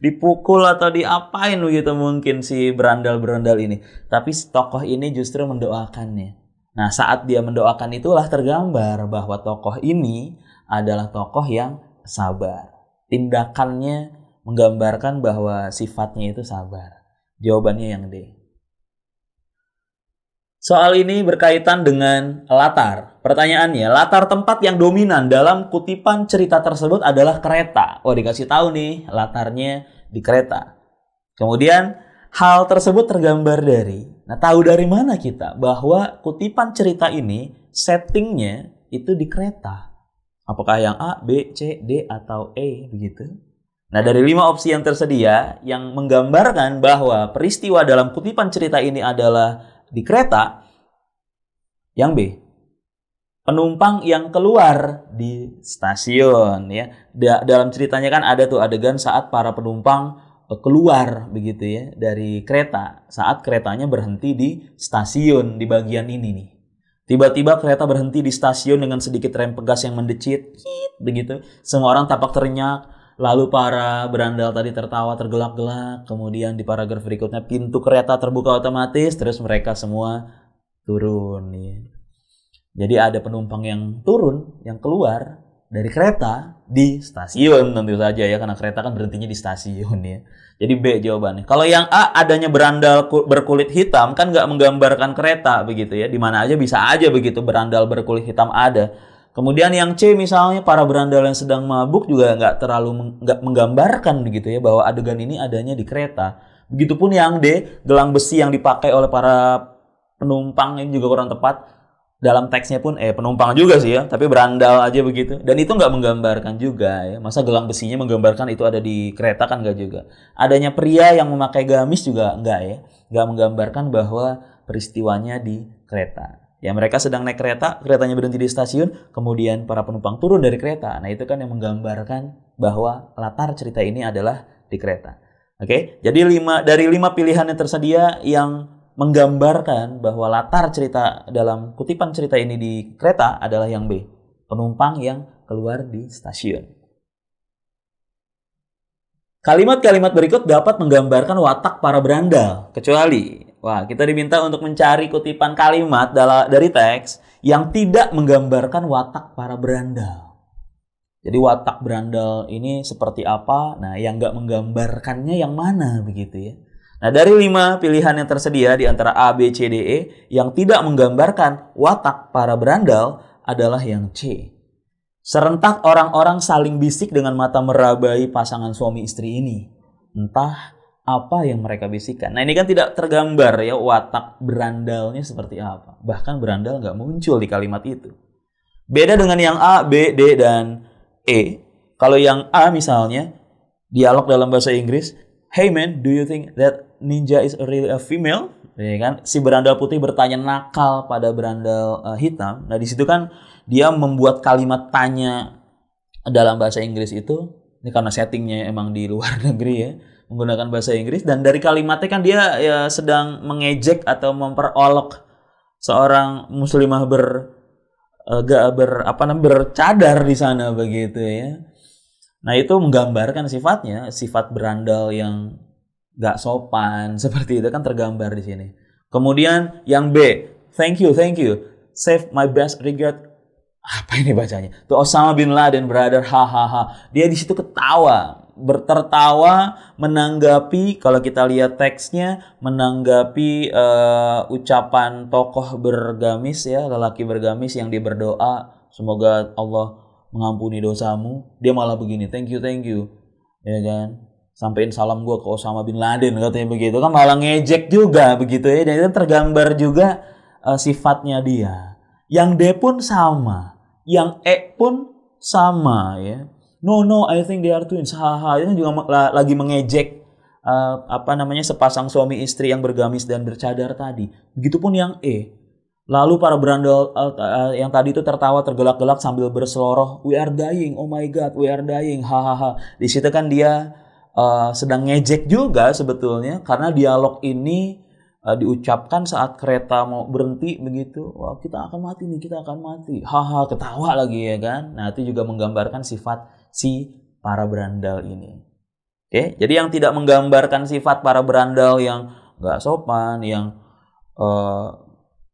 dipukul atau diapain begitu mungkin si berandal-berandal ini. Tapi tokoh ini justru mendoakannya. Nah, saat dia mendoakan itulah tergambar bahwa tokoh ini adalah tokoh yang sabar. Tindakannya menggambarkan bahwa sifatnya itu sabar. Jawabannya yang D. Soal ini berkaitan dengan latar. Pertanyaannya, latar tempat yang dominan dalam kutipan cerita tersebut adalah kereta. Oh, dikasih tahu nih, latarnya di kereta. Kemudian, hal tersebut tergambar dari, tahu dari mana kita bahwa kutipan cerita ini settingnya itu di kereta? Apakah yang A, B, C, D, atau E begitu? Nah, dari 5 opsi yang tersedia yang menggambarkan bahwa peristiwa dalam kutipan cerita ini adalah di kereta, yang B, penumpang yang keluar di stasiun ya. Dalam ceritanya kan ada tuh adegan saat para penumpang keluar begitu ya dari kereta, saat keretanya berhenti di stasiun di bagian ini nih. Tiba-tiba kereta berhenti di stasiun dengan sedikit rem pegas yang mendecit, begitu. Semua orang tampak terenyak. Lalu para berandal tadi tertawa tergelak-gelak. Kemudian di paragraf berikutnya pintu kereta terbuka otomatis. Terus mereka semua turun. Ya. Jadi ada penumpang yang turun, yang keluar dari kereta di stasiun tentu saja ya. Karena kereta kan berhentinya di stasiun ya. Jadi B jawabannya. Kalau yang A adanya berandal berkulit hitam kan nggak menggambarkan kereta begitu ya. Di mana aja bisa aja begitu berandal berkulit hitam ada. Kemudian yang C misalnya para berandal yang sedang mabuk juga nggak menggambarkan begitu ya bahwa adegan ini adanya di kereta. Begitupun yang D, gelang besi yang dipakai oleh para penumpang ini juga kurang tepat. dalam teksnya pun penumpang juga sih ya, tapi berandal aja begitu. Dan itu nggak menggambarkan juga ya. Masa gelang besinya menggambarkan itu ada di kereta kan nggak juga. Adanya pria yang memakai gamis juga nggak ya. Nggak menggambarkan bahwa peristiwanya di kereta. Ya mereka sedang naik kereta, keretanya berhenti di stasiun, kemudian para penumpang turun dari kereta. Nah itu kan yang menggambarkan bahwa latar cerita ini adalah di kereta. Oke, jadi dari 5 pilihan yang tersedia yang menggambarkan bahwa latar cerita dalam kutipan cerita ini di kereta adalah yang B. Penumpang yang keluar di stasiun. Kalimat-kalimat berikut dapat menggambarkan watak para berandal. Kecuali, kita diminta untuk mencari kutipan kalimat dari teks yang tidak menggambarkan watak para berandal. Jadi watak berandal ini seperti apa? Nah, yang nggak menggambarkannya yang mana begitu ya. Nah, dari 5 pilihan yang tersedia di antara A, B, C, D, E, yang tidak menggambarkan watak para berandal adalah yang C. Serentak orang-orang saling bisik dengan mata merabai pasangan suami istri ini. Entah apa yang mereka bisikkan. Nah, ini kan tidak tergambar ya watak berandalnya seperti apa. Bahkan berandal nggak muncul di kalimat itu. Beda dengan yang A, B, D, dan E. Kalau yang A misalnya, dialog dalam bahasa Inggris, "Hey man, do you think that ninja is really a female?" Ya kan? Si berandal putih bertanya nakal pada berandal hitam. Nah, di situ kan dia membuat kalimat tanya dalam bahasa Inggris itu, ini karena settingnya emang di luar negeri ya, menggunakan bahasa Inggris, dan dari kalimatnya kan dia ya sedang mengejek atau memperolok seorang muslimah bercadar di sana begitu ya. Nah, itu menggambarkan sifat berandal yang gak sopan seperti itu kan tergambar di sini. Kemudian yang B, thank you, save my best regard. Apa ini bacanya? To Osama bin Laden, brother, hahaha. Dia di situ tertawa menanggapi, kalau kita lihat teksnya, menanggapi ucapan tokoh bergamis ya, lelaki bergamis yang dia berdoa, semoga Allah mengampuni dosamu. Dia malah begini, thank you, ya kan? Sampein salam gue ke Osama bin Laden, katanya begitu kan, malah ngejek juga begitu ya. Dan itu tergambar juga sifatnya dia. Yang D pun sama, yang E pun sama ya. No, I think they are twins. Haha, itu juga lagi mengejek sepasang suami istri yang bergamis dan bercadar tadi. Begitupun yang E. Lalu para berandal yang tadi itu tertawa tergelak-gelak sambil berseloroh, "We are dying, oh my god, we are dying." Hahaha. Di situ kan dia sedang ngejek juga sebetulnya, karena dialog ini diucapkan saat kereta mau berhenti begitu. Wah, kita akan mati nih, kita akan mati. Haha, ketawa lagi ya kan. Nah, itu juga menggambarkan sifat si para berandal ini. Oke, jadi yang tidak menggambarkan sifat para berandal yang nggak sopan, yang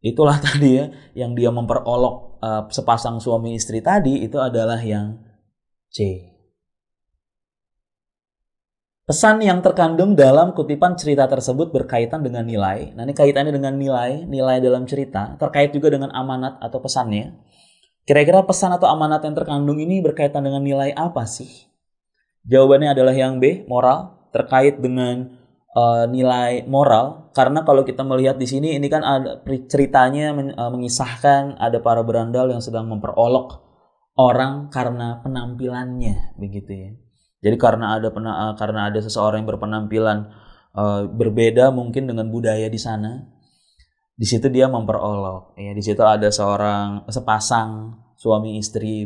itulah tadi ya, yang dia memperolok sepasang suami istri tadi, itu adalah yang C. Pesan yang terkandung dalam kutipan cerita tersebut berkaitan dengan nilai. Nah, ini kaitannya dengan nilai dalam cerita, terkait juga dengan amanat atau pesannya. Kira-kira pesan atau amanat yang terkandung ini berkaitan dengan nilai apa sih? Jawabannya adalah yang B, moral, terkait dengan nilai moral. Karena kalau kita melihat di sini, ini kan ada ceritanya mengisahkan ada para berandal yang sedang memperolok orang karena penampilannya, begitu ya. Jadi karena ada seseorang yang berpenampilan berbeda mungkin dengan budaya di sana, di situ dia memperolok. Ya, di situ ada sepasang suami istri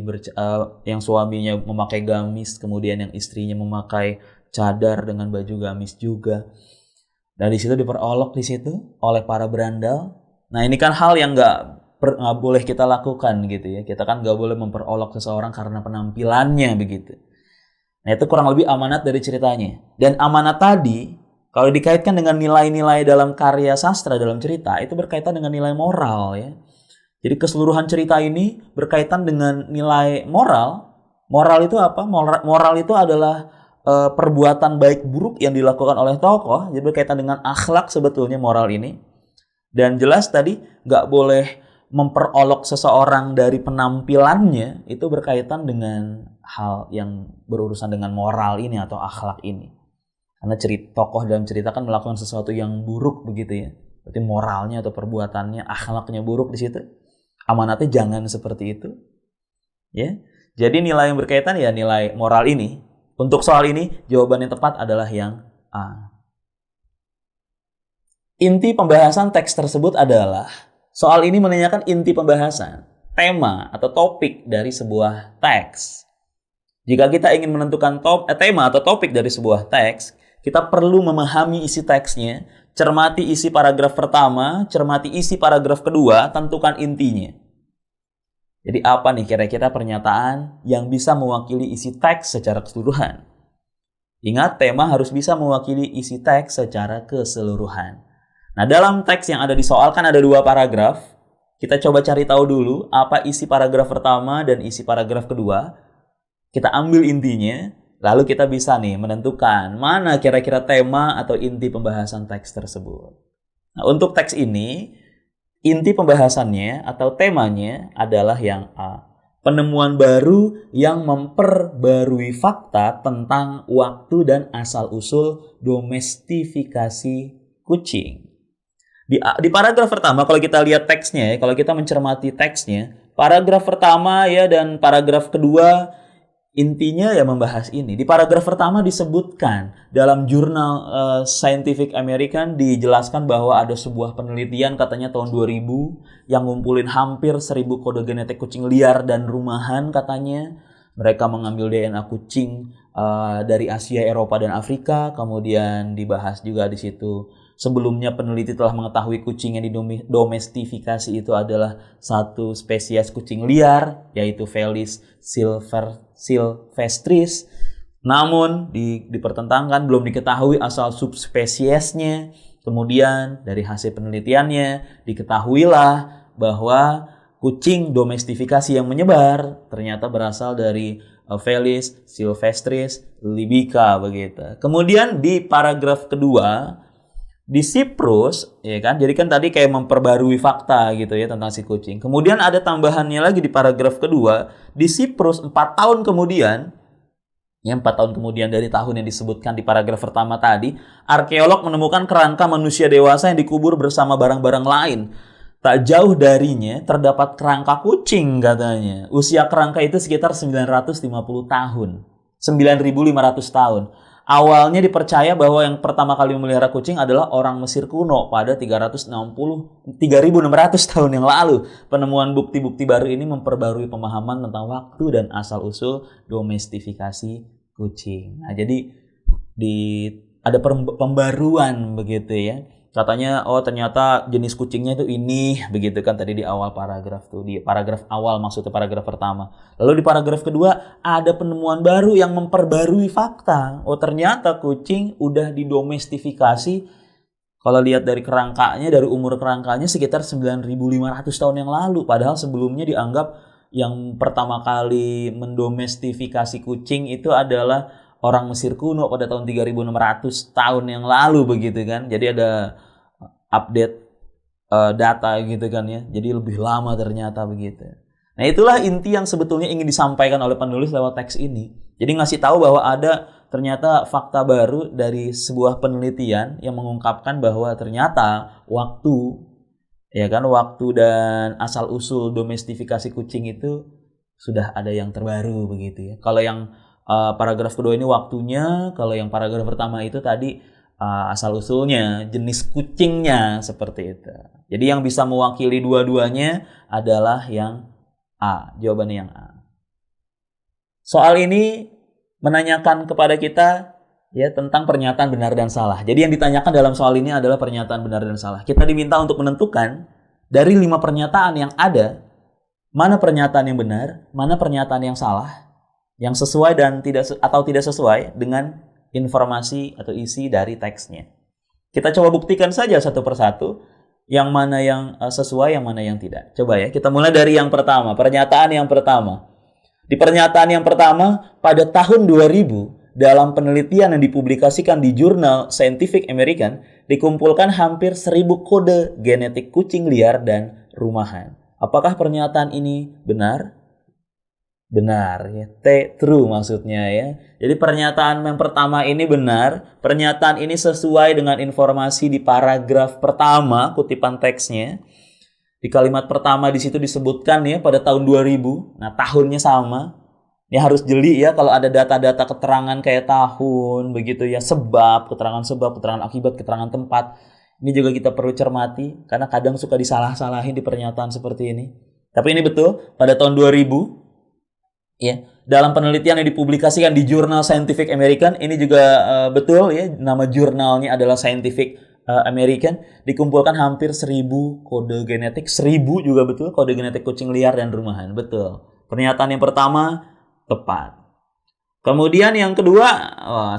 yang suaminya memakai gamis, kemudian yang istrinya memakai cadar dengan baju gamis juga. Dan di situ diperolok di situ oleh para berandal. Nah, ini kan hal yang nggak boleh kita lakukan gitu ya. Kita kan nggak boleh memperolok seseorang karena penampilannya begitu. Nah, itu kurang lebih amanat dari ceritanya. Dan amanat tadi, kalau dikaitkan dengan nilai-nilai dalam karya sastra, dalam cerita, itu berkaitan dengan nilai moral ya. Jadi keseluruhan cerita ini berkaitan dengan nilai moral. Moral itu apa? Moral itu adalah perbuatan baik buruk yang dilakukan oleh tokoh. Jadi berkaitan dengan akhlak sebetulnya moral ini. Dan jelas tadi nggak boleh memperolok seseorang dari penampilannya, itu berkaitan dengan hal yang berurusan dengan moral ini atau akhlak ini. Karena tokoh dalam cerita kan melakukan sesuatu yang buruk begitu ya. Berarti moralnya atau perbuatannya, akhlaknya buruk di situ. Amanatnya jangan seperti itu. Ya. Jadi nilai yang berkaitan ya nilai moral ini. Untuk soal ini, jawaban yang tepat adalah yang A. Inti pembahasan teks tersebut adalah, soal ini menanyakan inti pembahasan, tema atau topik dari sebuah teks. Jika kita ingin menentukan tema atau topik dari sebuah teks, kita perlu memahami isi teksnya, cermati isi paragraf pertama, cermati isi paragraf kedua, tentukan intinya. Jadi apa nih kira-kira pernyataan yang bisa mewakili isi teks secara keseluruhan? Ingat, tema harus bisa mewakili isi teks secara keseluruhan. Nah, dalam teks yang ada di soal kan ada 2 paragraf. Kita coba cari tahu dulu apa isi paragraf pertama dan isi paragraf kedua. Kita ambil intinya, lalu kita bisa nih menentukan mana kira-kira tema atau inti pembahasan teks tersebut. Nah, untuk teks ini, inti pembahasannya atau temanya adalah yang A. Penemuan baru yang memperbarui fakta tentang waktu dan asal-usul domestifikasi kucing. Di paragraf pertama, kalau kita lihat teksnya, kalau kita mencermati teksnya, paragraf pertama ya dan paragraf kedua intinya ya membahas ini. Di paragraf pertama disebutkan dalam jurnal Scientific American dijelaskan bahwa ada sebuah penelitian katanya tahun 2000 yang ngumpulin hampir 1000 kode genetik kucing liar dan rumahan katanya. Mereka mengambil DNA kucing dari Asia, Eropa, dan Afrika. Kemudian dibahas juga di situ. Sebelumnya peneliti telah mengetahui kucing yang didomestifikasi itu adalah satu spesies kucing liar, yaitu Felis silvestris. Namun dipertentangkan, belum diketahui asal subspesiesnya. Kemudian dari hasil penelitiannya diketahuilah bahwa kucing domestifikasi yang menyebar ternyata berasal dari Felis silvestris libica begitu. Kemudian di paragraf kedua di Siprus, ya kan? Jadi kan tadi kayak memperbarui fakta gitu ya tentang si kucing. Kemudian ada tambahannya lagi di paragraf kedua, di Siprus 4 tahun kemudian, ya 4 tahun kemudian dari tahun yang disebutkan di paragraf pertama tadi, arkeolog menemukan kerangka manusia dewasa yang dikubur bersama barang-barang lain. Tak jauh darinya terdapat kerangka kucing katanya. Usia kerangka itu sekitar 950 tahun. 9.500 tahun. Awalnya dipercaya bahwa yang pertama kali memelihara kucing adalah orang Mesir kuno pada 3.600 tahun yang lalu. Penemuan bukti-bukti baru ini memperbarui pemahaman tentang waktu dan asal-usul domestifikasi kucing. Nah, jadi ada pembaruan begitu ya. Katanya ternyata jenis kucingnya itu ini begitu kan tadi di awal paragraf tuh, di paragraf awal maksudnya paragraf pertama. Lalu di paragraf kedua ada penemuan baru yang memperbarui fakta. Ternyata kucing udah didomestifikasi. Kalau lihat dari kerangkanya, dari umur kerangkanya sekitar 9.500 tahun yang lalu, padahal sebelumnya dianggap yang pertama kali mendomestifikasi kucing itu adalah orang Mesir kuno pada tahun 3.600 tahun yang lalu begitu kan. Jadi ada update data gitu kan ya. Jadi lebih lama ternyata begitu. Nah, itulah inti yang sebetulnya ingin disampaikan oleh penulis lewat teks ini. Jadi ngasih tahu bahwa ada ternyata fakta baru dari sebuah penelitian yang mengungkapkan bahwa ternyata waktu dan asal-usul domestifikasi kucing itu sudah ada yang terbaru begitu ya. Kalau yang paragraf kedua ini waktunya, kalau yang paragraf pertama itu tadi asal-usulnya, jenis kucingnya seperti itu. Jadi yang bisa mewakili dua-duanya adalah yang A, jawabannya yang A. Soal ini menanyakan kepada kita ya tentang pernyataan benar dan salah. Jadi yang ditanyakan dalam soal ini adalah pernyataan benar dan salah. Kita diminta untuk menentukan dari 5 pernyataan yang ada, mana pernyataan yang benar, mana pernyataan yang salah, yang sesuai dan tidak sesuai dengan informasi atau isi dari teksnya. Kita coba buktikan saja satu persatu yang mana yang sesuai, yang mana yang tidak. Coba ya, kita mulai dari yang pertama, pernyataan yang pertama. Di pernyataan yang pertama, pada tahun 2000, dalam penelitian yang dipublikasikan di jurnal Scientific American, dikumpulkan hampir 1000 kode genetik kucing liar dan rumahan. Apakah pernyataan ini benar? Benar ya, true maksudnya ya. Jadi pernyataan yang pertama ini benar, pernyataan ini sesuai dengan informasi di paragraf pertama kutipan teksnya. Di kalimat pertama di situ disebutkan ya pada tahun 2000. Nah, tahunnya sama. Ini harus jeli ya kalau ada data-data keterangan kayak tahun, begitu ya, keterangan akibat, keterangan tempat. Ini juga kita perlu cermati karena kadang suka disalah-salahin di pernyataan seperti ini. Tapi ini betul, pada tahun 2000 ya, dalam penelitian yang dipublikasikan di Jurnal Scientific American, ini juga betul ya, nama jurnalnya adalah Scientific American, dikumpulkan hampir 1000 kode genetik, 1000 juga betul kode genetik kucing liar dan rumahan, betul. Pernyataan yang pertama tepat. Kemudian yang kedua,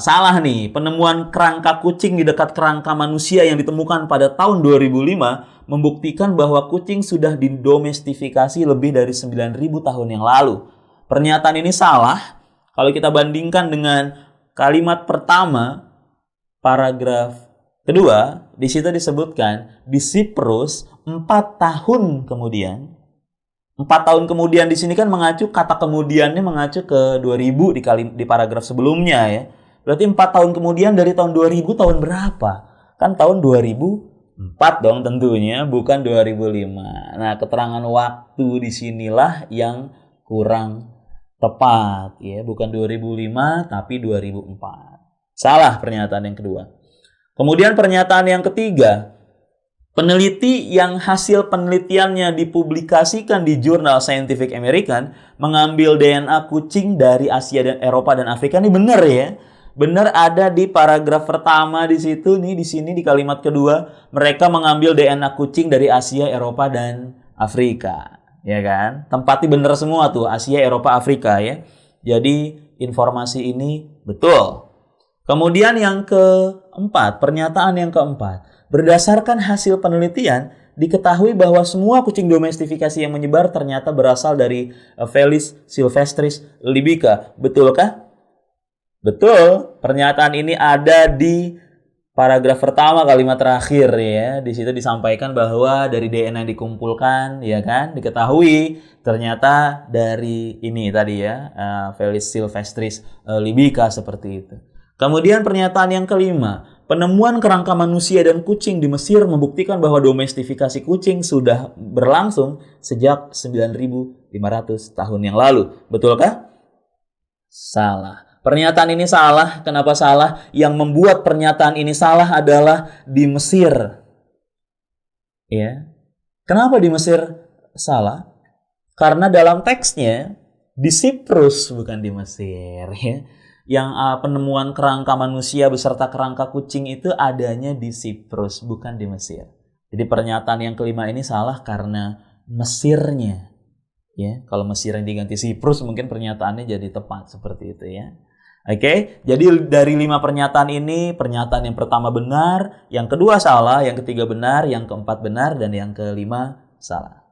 salah nih, penemuan kerangka kucing di dekat kerangka manusia yang ditemukan pada tahun 2005 membuktikan bahwa kucing sudah didomestifikasi lebih dari 9.000 tahun yang lalu. Pernyataan ini salah kalau kita bandingkan dengan kalimat pertama, paragraf kedua, di situ disebutkan di Siprus 4 tahun kemudian. 4 tahun kemudian di sini kan mengacu, kata kemudiannya mengacu ke 2000 di paragraf sebelumnya ya. Berarti 4 tahun kemudian dari tahun 2000 tahun berapa? Kan tahun 2004 dong tentunya, bukan 2005. Nah, keterangan waktu disinilah yang kurang tepat ya, bukan 2005 tapi 2004. Salah pernyataan yang kedua. Kemudian pernyataan yang ketiga, peneliti yang hasil penelitiannya dipublikasikan di Jurnal Scientific American mengambil DNA kucing dari Asia dan Eropa dan Afrika. Ini benar ya. Benar ada di paragraf pertama di situ nih, di sini di kalimat kedua, mereka mengambil DNA kucing dari Asia, Eropa dan Afrika. Ya kan? Tempatnya benar semua tuh, Asia, Eropa, Afrika ya. Jadi informasi ini betul. Kemudian yang keempat, pernyataan yang keempat. Berdasarkan hasil penelitian, diketahui bahwa semua kucing domestifikasi yang menyebar ternyata berasal dari Felis silvestris libica. Betulkah? Betul. Pernyataan ini ada di paragraf pertama kalimat terakhir ya. Di situ disampaikan bahwa dari DNA yang dikumpulkan ya kan, diketahui ternyata dari ini tadi ya, Felis silvestris libica seperti itu. Kemudian pernyataan yang kelima, penemuan kerangka manusia dan kucing di Mesir membuktikan bahwa domestifikasi kucing sudah berlangsung sejak 9.500 tahun yang lalu. Betulkah? Salah. Pernyataan ini salah. Kenapa salah? Yang membuat pernyataan ini salah adalah di Mesir. Ya. Kenapa di Mesir salah? Karena dalam teksnya di Siprus, bukan di Mesir. Ya. Yang penemuan kerangka manusia beserta kerangka kucing itu adanya di Siprus, bukan di Mesir. Jadi pernyataan yang kelima ini salah karena Mesirnya. Ya, kalau Mesir yang diganti Siprus mungkin pernyataannya jadi tepat seperti itu ya. Oke, jadi dari 5 pernyataan ini, pernyataan yang pertama benar, yang kedua salah, yang ketiga benar, yang keempat benar, dan yang kelima salah.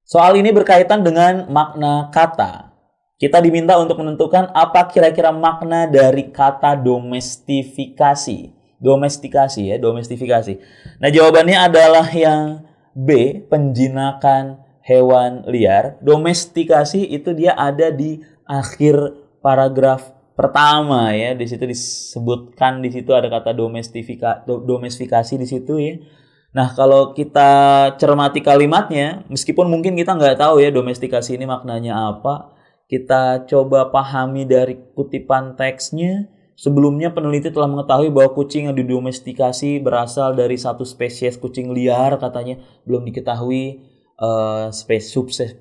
Soal ini berkaitan dengan makna kata. Kita diminta untuk menentukan apa kira-kira makna dari kata domestifikasi. Domestifikasi. Nah, jawabannya adalah yang B, penjinakan hewan liar. Domestikasi itu dia ada di akhir paragraf pertama ya. Di situ disebutkan, di situ ada kata domestifikasi di situ ya. Nah, kalau kita cermati kalimatnya, meskipun mungkin kita nggak tahu ya domestikasi ini maknanya apa, kita coba pahami dari kutipan teksnya. Sebelumnya peneliti telah mengetahui bahwa kucing yang didomestikasi berasal dari satu spesies kucing liar, katanya belum diketahui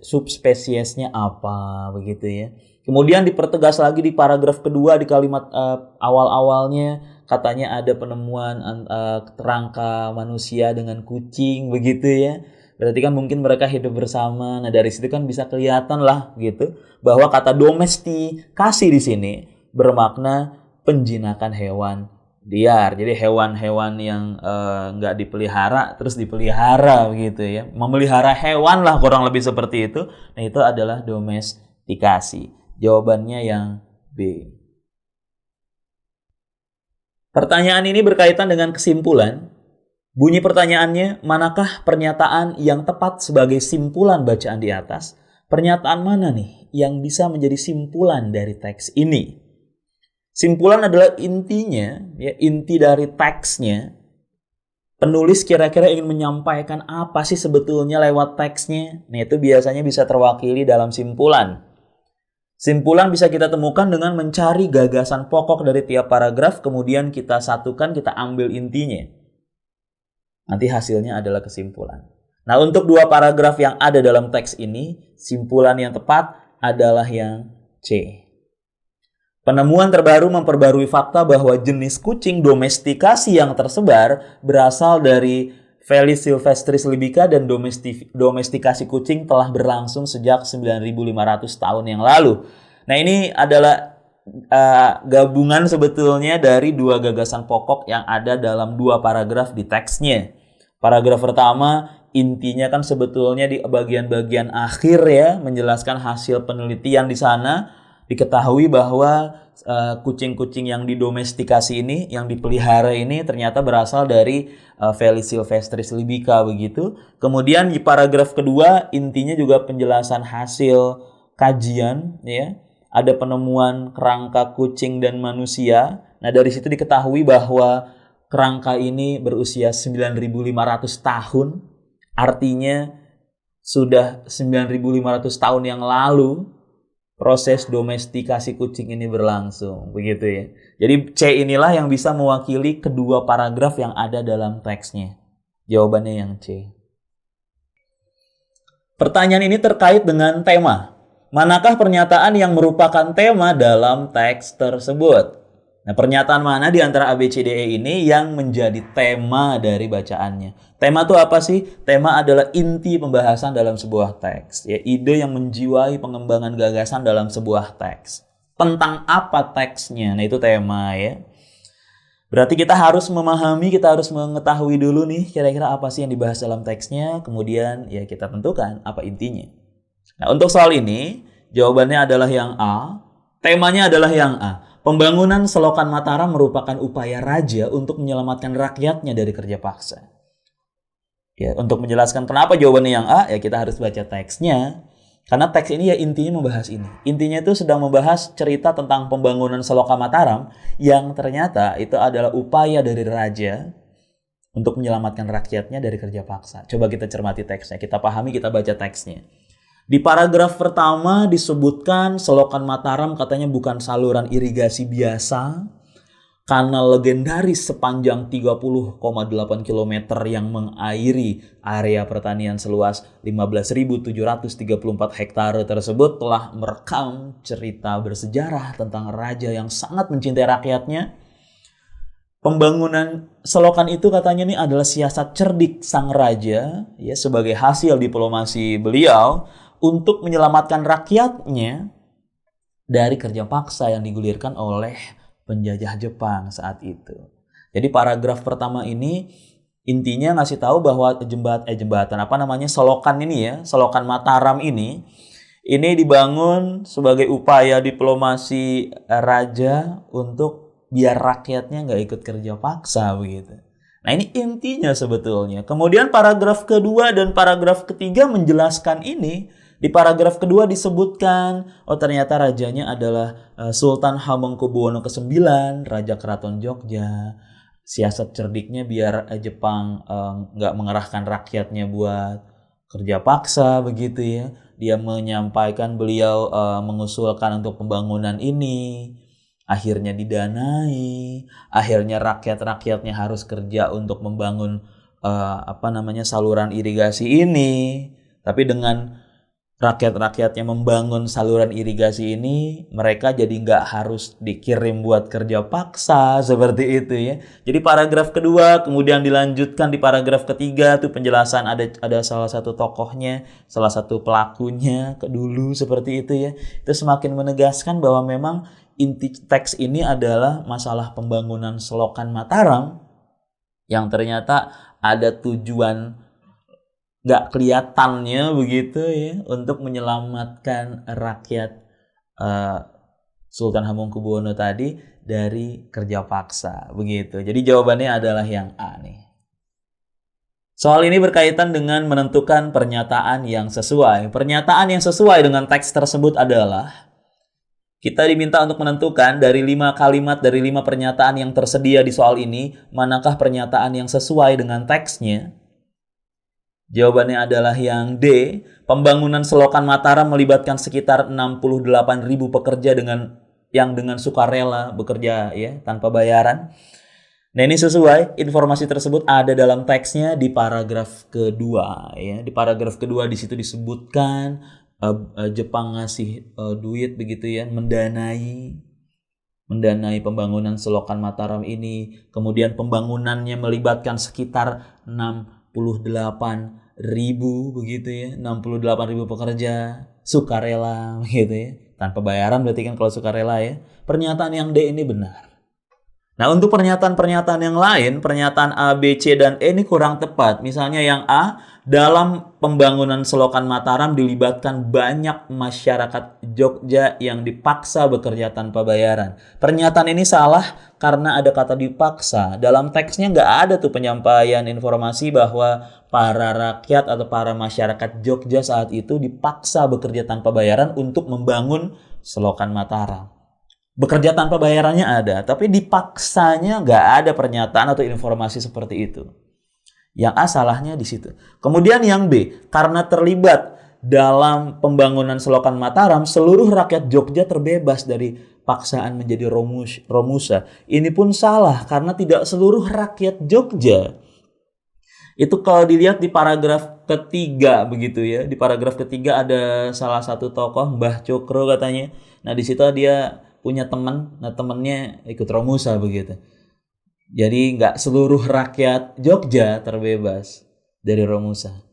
subspesiesnya apa begitu ya. Kemudian dipertegas lagi di paragraf kedua di kalimat awal-awalnya, katanya ada penemuan kerangka manusia dengan kucing begitu ya. Berarti kan mungkin mereka hidup bersama. Nah, dari situ kan bisa kelihatan lah gitu bahwa kata domestikasi di sini bermakna penjinakan hewan liar. Jadi hewan-hewan yang nggak dipelihara terus dipelihara begitu ya. Memelihara hewan lah kurang lebih seperti itu. Nah, itu adalah domestikasi. Jawabannya yang B. Pertanyaan ini berkaitan dengan kesimpulan. Bunyi pertanyaannya, manakah pernyataan yang tepat sebagai simpulan bacaan di atas? Pernyataan mana nih yang bisa menjadi simpulan dari teks ini? Simpulan adalah intinya, ya, inti dari teksnya. penulis kira-kira ingin menyampaikan apa sih sebetulnya lewat teksnya? Nah, itu biasanya bisa terwakili dalam simpulan. Simpulan bisa kita temukan dengan mencari gagasan pokok dari tiap paragraf, kemudian kita satukan, kita ambil intinya. Nanti hasilnya adalah kesimpulan. Nah, untuk dua paragraf yang ada dalam teks ini, simpulan yang tepat adalah yang C. Penemuan terbaru memperbarui fakta bahwa jenis kucing domestikasi yang tersebar berasal dari Felis silvestris libica, dan domestikasi kucing telah berlangsung sejak 9.500 tahun yang lalu. Nah, ini adalah gabungan sebetulnya dari dua gagasan pokok yang ada dalam dua paragraf di teksnya. Paragraf pertama intinya kan sebetulnya di bagian-bagian akhir ya, menjelaskan hasil penelitian di sana. Diketahui bahwa kucing-kucing yang didomestikasi ini, yang dipelihara ini ternyata berasal dari Felis silvestris libica begitu. Kemudian di paragraf kedua intinya juga penjelasan hasil kajian ya. Ada penemuan kerangka kucing dan manusia. Nah, dari situ diketahui bahwa kerangka ini berusia 9.500 tahun. Artinya sudah 9.500 tahun yang lalu proses domestikasi kucing ini berlangsung, begitu ya. Jadi C inilah yang bisa mewakili kedua paragraf yang ada dalam teksnya. Jawabannya yang C. Pertanyaan ini terkait dengan tema. Manakah pernyataan yang merupakan tema dalam teks tersebut? Nah, pernyataan mana di antara ABCDE ini yang menjadi tema dari bacaannya? Tema itu apa sih? Tema adalah inti pembahasan dalam sebuah teks. Ya, ide yang menjiwai pengembangan gagasan dalam sebuah teks. Tentang apa teksnya? Nah, itu tema ya. Berarti kita harus memahami, kita harus mengetahui dulu nih kira-kira apa sih yang dibahas dalam teksnya. Kemudian ya kita tentukan apa intinya. Nah, untuk soal ini jawabannya adalah yang A. Temanya adalah yang A. Pembangunan Selokan Mataram merupakan upaya raja untuk menyelamatkan rakyatnya dari kerja paksa. Ya, untuk menjelaskan kenapa jawabannya yang A, ya kita harus baca teksnya. Karena teks ini ya intinya membahas ini. Intinya itu sedang membahas cerita tentang pembangunan Selokan Mataram yang ternyata itu adalah upaya dari raja untuk menyelamatkan rakyatnya dari kerja paksa. Coba kita cermati teksnya, kita pahami, kita baca teksnya. Di paragraf pertama disebutkan Selokan Mataram katanya bukan saluran irigasi biasa, kanal legendaris sepanjang 30,8 km yang mengairi area pertanian seluas 15.734 hektare tersebut telah merekam cerita bersejarah tentang raja yang sangat mencintai rakyatnya. Pembangunan selokan itu katanya ini adalah siasat cerdik sang raja ya, sebagai hasil diplomasi beliau untuk menyelamatkan rakyatnya dari kerja paksa yang digulirkan oleh penjajah Jepang saat itu. Jadi paragraf pertama ini intinya ngasih tahu bahwa selokan ini ya, Selokan Mataram ini dibangun sebagai upaya diplomasi raja untuk biar rakyatnya nggak ikut kerja paksa begitu. Nah, ini intinya sebetulnya. Kemudian paragraf kedua dan paragraf ketiga menjelaskan ini. Di paragraf kedua disebutkan, ternyata rajanya adalah Sultan Hamengkubuwono ke-9, Raja Keraton Jogja. Siasat cerdiknya biar Jepang nggak mengerahkan rakyatnya buat kerja paksa begitu ya. Dia menyampaikan beliau mengusulkan untuk pembangunan ini. Akhirnya didanai, akhirnya rakyat-rakyatnya harus kerja untuk membangun saluran irigasi ini. Tapi dengan rakyat-rakyatnya membangun saluran irigasi ini, mereka jadi nggak harus dikirim buat kerja paksa seperti itu ya. Jadi paragraf kedua kemudian dilanjutkan di paragraf ketiga tuh penjelasan ada salah satu tokohnya, salah satu pelakunya dulu seperti itu ya. Itu semakin menegaskan bahwa memang inti teks ini adalah masalah pembangunan Selokan Mataram yang ternyata ada tujuan nggak kelihatannya begitu ya untuk menyelamatkan rakyat Sultan Hamengkubuwono tadi dari kerja paksa begitu. Jadi jawabannya adalah yang A nih. Soal ini berkaitan dengan menentukan pernyataan yang sesuai. Pernyataan yang sesuai dengan teks tersebut adalah Kita diminta untuk menentukan dari 5 kalimat, dari 5 pernyataan yang tersedia di soal ini, manakah pernyataan yang sesuai dengan teksnya. Jawabannya adalah yang D. Pembangunan selokan Mataram melibatkan sekitar 68.000 pekerja yang dengan sukarela bekerja ya tanpa bayaran. Nah, ini sesuai, informasi tersebut ada dalam teksnya di paragraf kedua ya. Di paragraf kedua di situ disebutkan Jepang ngasih duit begitu ya, mendanai pembangunan selokan Mataram ini. Kemudian pembangunannya melibatkan sekitar 68.000 begitu ya, 68.000 pekerja sukarela begitu ya. Tanpa bayaran berarti kan kalau sukarela ya. Pernyataan yang D ini benar. Nah, untuk pernyataan-pernyataan yang lain, pernyataan A, B, C, dan E ini kurang tepat. Misalnya yang A, dalam pembangunan selokan Mataram dilibatkan banyak masyarakat Jogja yang dipaksa bekerja tanpa bayaran. Pernyataan ini salah karena ada kata dipaksa. Dalam teksnya nggak ada tuh penyampaian informasi bahwa para rakyat atau para masyarakat Jogja saat itu dipaksa bekerja tanpa bayaran untuk membangun selokan Mataram. Bekerja tanpa bayarannya ada, tapi dipaksanya nggak ada pernyataan atau informasi seperti itu. Yang A salahnya di situ. Kemudian yang B, karena terlibat dalam pembangunan selokan Mataram, seluruh rakyat Jogja terbebas dari paksaan menjadi romusa. Ini pun salah karena tidak seluruh rakyat Jogja. Itu kalau dilihat di paragraf ketiga begitu ya. Di paragraf ketiga ada salah satu tokoh, Mbah Cokro katanya. Nah, di situ dia punya teman, nah temannya ikut romusa begitu. Jadi nggak seluruh rakyat Jogja terbebas dari romusa.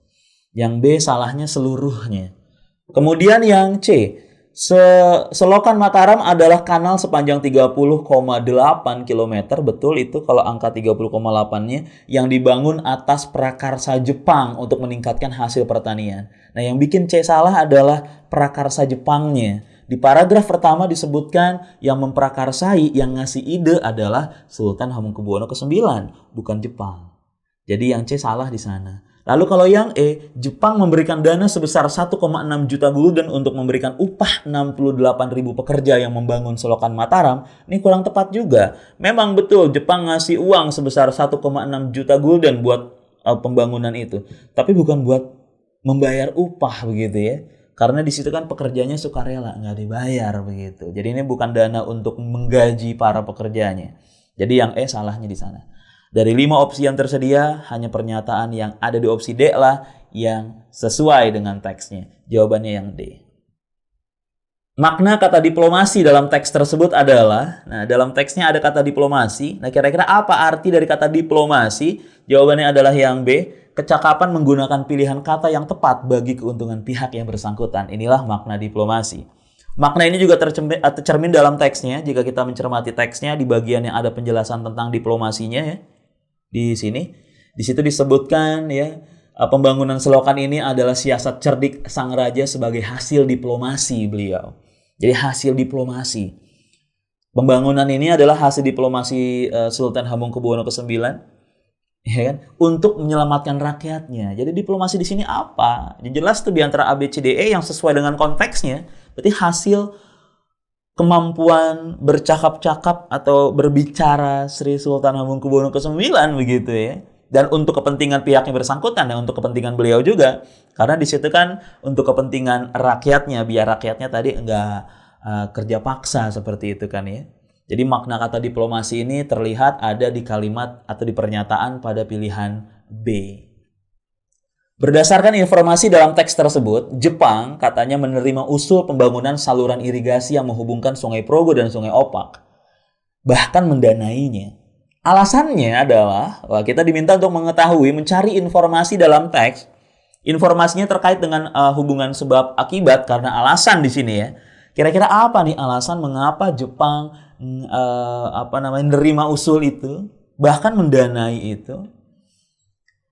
Yang B salahnya seluruhnya. Kemudian yang C, selokan Mataram adalah kanal sepanjang 30,8 km, betul itu kalau angka 30,8-nya, yang dibangun atas prakarsa Jepang untuk meningkatkan hasil pertanian. Nah, yang bikin C salah adalah prakarsa Jepangnya. Di paragraf pertama disebutkan yang memprakarsai, yang ngasih ide adalah Sultan Hamengkubuwono ke-9, bukan Jepang. Jadi yang C salah di sana. Lalu kalau yang E, Jepang memberikan dana sebesar 1,6 juta gulden untuk memberikan upah 68.000 pekerja yang membangun selokan Mataram. Ini kurang tepat juga. Memang betul Jepang ngasih uang sebesar 1,6 juta gulden buat pembangunan itu. Tapi bukan buat membayar upah begitu ya. Karena di situ kan pekerjanya sukarela, nggak dibayar begitu. Jadi ini bukan dana untuk menggaji para pekerjanya. Jadi yang E salahnya di sana. Dari 5 opsi yang tersedia, hanya pernyataan yang ada di opsi D lah yang sesuai dengan teksnya. Jawabannya yang D. Makna kata diplomasi dalam teks tersebut adalah, nah dalam teksnya ada kata diplomasi. Nah kira-kira apa arti dari kata diplomasi? Jawabannya adalah yang B. Kecakapan menggunakan pilihan kata yang tepat bagi keuntungan pihak yang bersangkutan. Inilah makna diplomasi. Makna ini juga tercermin dalam teksnya. Jika kita mencermati teksnya di bagian yang ada penjelasan tentang diplomasinya ya. Di sini, di situ disebutkan ya, pembangunan selokan ini adalah siasat cerdik sang raja sebagai hasil diplomasi beliau. Jadi hasil diplomasi. Pembangunan ini adalah hasil diplomasi Sultan Hamengkubuwono ke-9. Ya kan? Untuk menyelamatkan rakyatnya. Jadi diplomasi di sini apa? Ya jelas tuh di antara A, B, C, D, E yang sesuai dengan konteksnya. Berarti hasil kemampuan bercakap-cakap atau berbicara Sri Sultan Hamengkubuwono ke-9 begitu ya. Dan untuk kepentingan pihak yang bersangkutan dan untuk kepentingan beliau juga. Karena di situ kan untuk kepentingan rakyatnya, biar rakyatnya tadi enggak kerja paksa seperti itu kan ya. Jadi makna kata diplomasi ini terlihat ada di kalimat atau di pernyataan pada pilihan B. Berdasarkan informasi dalam teks tersebut, Jepang katanya menerima usul pembangunan saluran irigasi yang menghubungkan Sungai Progo dan Sungai Opak. Bahkan mendanainya. Alasannya adalah, kita diminta untuk mengetahui, mencari informasi dalam teks. Informasinya terkait dengan hubungan sebab akibat karena alasan di sini ya. Kira-kira apa nih alasan mengapa Jepang menerima usul itu, bahkan mendanai itu?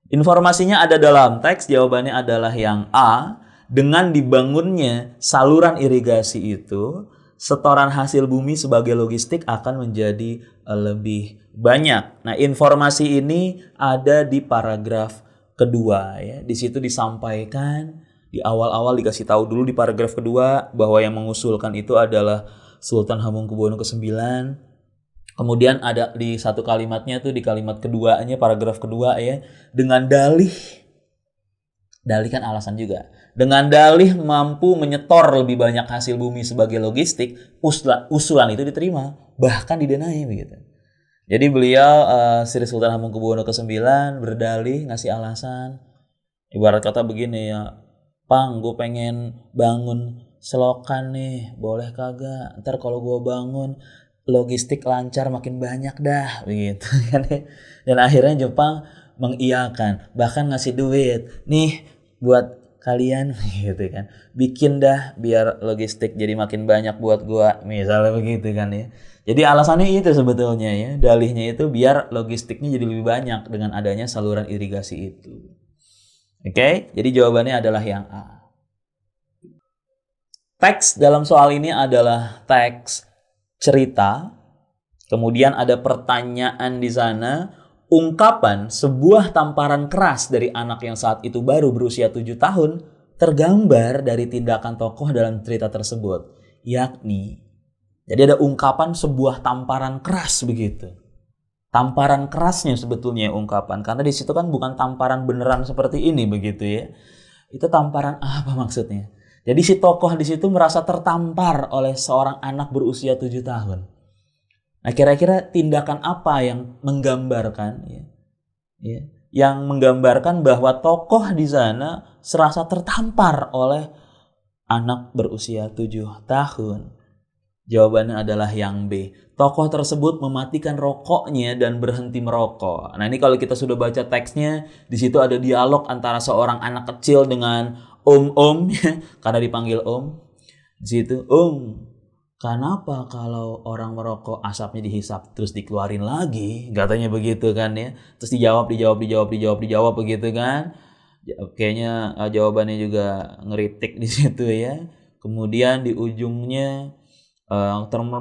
Informasinya ada dalam teks, jawabannya adalah yang A. Dengan dibangunnya saluran irigasi itu, setoran hasil bumi sebagai logistik akan menjadi lebih banyak. Nah, informasi ini ada di paragraf kedua ya. Di situ disampaikan, di awal-awal dikasih tahu dulu di paragraf kedua bahwa yang mengusulkan itu adalah Sultan Hamengkubuwono ke-9. Kemudian ada di satu kalimatnya tuh, di kalimat keduanya, paragraf kedua ya, dengan dalih kan alasan juga. Dengan dalih mampu menyetor lebih banyak hasil bumi sebagai logistik, usulan itu diterima, bahkan didanai begitu. Jadi beliau Sri Sultan Hamengkubuwono ke-9 berdalih, ngasih alasan. Ibarat kata begini ya, Pang, gue pengen bangun selokan nih, boleh kagak? Ntar kalau gue bangun, logistik lancar makin banyak dah, begitu kan ya. Dan akhirnya Jepang mengiyakan, bahkan ngasih duit nih buat kalian gitu kan, bikin dah biar logistik jadi makin banyak buat gua, misalnya begitu kan ya. Jadi alasannya itu sebetulnya ya, dalihnya itu biar logistiknya jadi lebih banyak dengan adanya saluran irigasi itu. Oke, jadi jawabannya adalah yang A. Teks dalam soal ini adalah teks cerita, kemudian ada pertanyaan di sana, ungkapan sebuah tamparan keras dari anak yang saat itu baru berusia 7 tahun tergambar dari tindakan tokoh dalam cerita tersebut, yakni, jadi ada ungkapan sebuah tamparan keras begitu. Tamparan kerasnya sebetulnya ungkapan, karena di situ kan bukan tamparan beneran seperti ini begitu ya. Itu tamparan apa maksudnya? Jadi si tokoh di situ merasa tertampar oleh seorang anak berusia 7 tahun. Nah, kira-kira tindakan apa yang menggambarkan yang menggambarkan bahwa tokoh di sana serasa tertampar oleh anak berusia 7 tahun? Jawabannya adalah yang B. Tokoh tersebut mematikan rokoknya dan berhenti merokok. Nah, ini kalau kita sudah baca teksnya, di situ ada dialog antara seorang anak kecil dengan om karena dipanggil om. Di situ, kenapa kalau orang merokok asapnya dihisap terus dikeluarin lagi? Katanya begitu kan ya. Terus dijawab begitu kan. Kayaknya jawabannya juga ngeritik di situ ya. Kemudian di ujungnya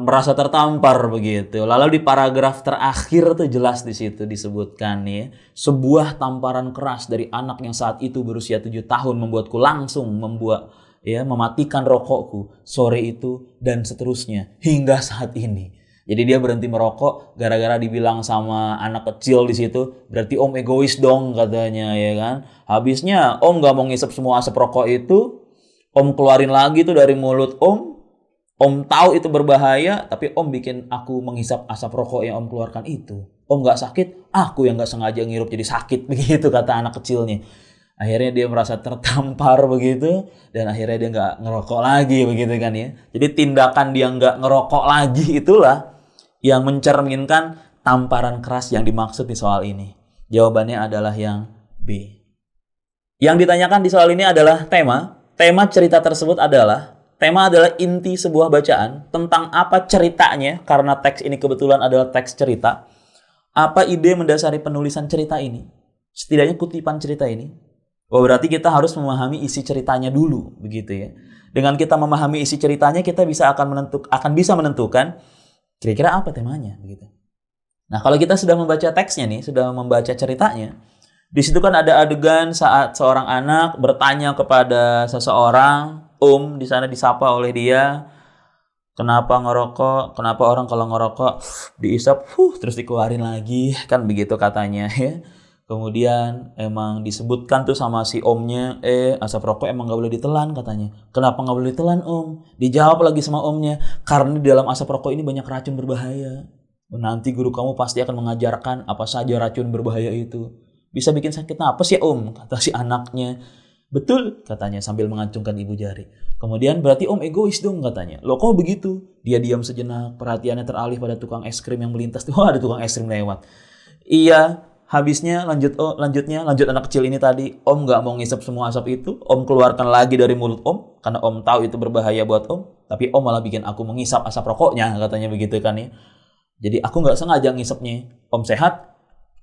merasa tertampar begitu. Lalu di paragraf terakhir tuh jelas di situ disebutkan ya, sebuah tamparan keras dari anak yang saat itu berusia 7 tahun membuatku langsung mematikan rokokku sore itu dan seterusnya hingga saat ini. Jadi dia berhenti merokok gara-gara dibilang sama anak kecil di situ, berarti om egois dong katanya ya kan. Habisnya om gak mau ngisep semua asap rokok itu, om keluarin lagi tuh dari mulut om. Om tahu itu berbahaya, tapi om bikin aku menghisap asap rokok yang om keluarkan itu. Om gak sakit, aku yang gak sengaja ngirup jadi sakit, begitu kata anak kecilnya. Akhirnya dia merasa tertampar begitu, dan akhirnya dia gak ngerokok lagi begitu kan ya. Jadi tindakan dia gak ngerokok lagi itulah yang mencerminkan tamparan keras yang dimaksud di soal ini. Jawabannya adalah yang B. Yang ditanyakan di soal ini adalah tema. Tema cerita tersebut adalah inti sebuah bacaan, tentang apa ceritanya, karena teks ini kebetulan adalah teks cerita. Apa ide mendasari penulisan cerita ini? Setidaknya kutipan cerita ini. Berarti kita harus memahami isi ceritanya dulu, begitu ya. Dengan kita memahami isi ceritanya, kita akan bisa menentukan kira-kira apa temanya, begitu. Nah, kalau kita sudah membaca teksnya nih, sudah membaca ceritanya, di situ kan ada adegan saat seorang anak bertanya kepada seseorang, di sana disapa oleh dia, kenapa ngerokok? Kenapa orang kalau ngerokok diisap, terus dikeluarin lagi, kan begitu katanya ya. Kemudian emang disebutkan tuh sama si omnya, asap rokok emang gak boleh ditelan katanya. Kenapa gak boleh ditelan om? Dijawab lagi sama omnya, karena di dalam asap rokok ini banyak racun berbahaya. Nanti guru kamu pasti akan mengajarkan apa saja racun berbahaya itu. Bisa bikin sakit napas ya om, kata si anaknya. Betul, katanya sambil mengacungkan ibu jari. Kemudian berarti om egois dong katanya. Loh kok begitu? Dia diam sejenak, perhatiannya teralih pada tukang es krim yang melintas. Ada tukang es krim lewat. Iya, habisnya lanjut anak kecil ini tadi. Om gak mau ngisap semua asap itu. Om keluarkan lagi dari mulut om, karena om tahu itu berbahaya buat om. Tapi om malah bikin aku mengisap asap rokoknya, katanya begitu kan ya. Jadi aku gak sengaja ngisapnya. Om sehat,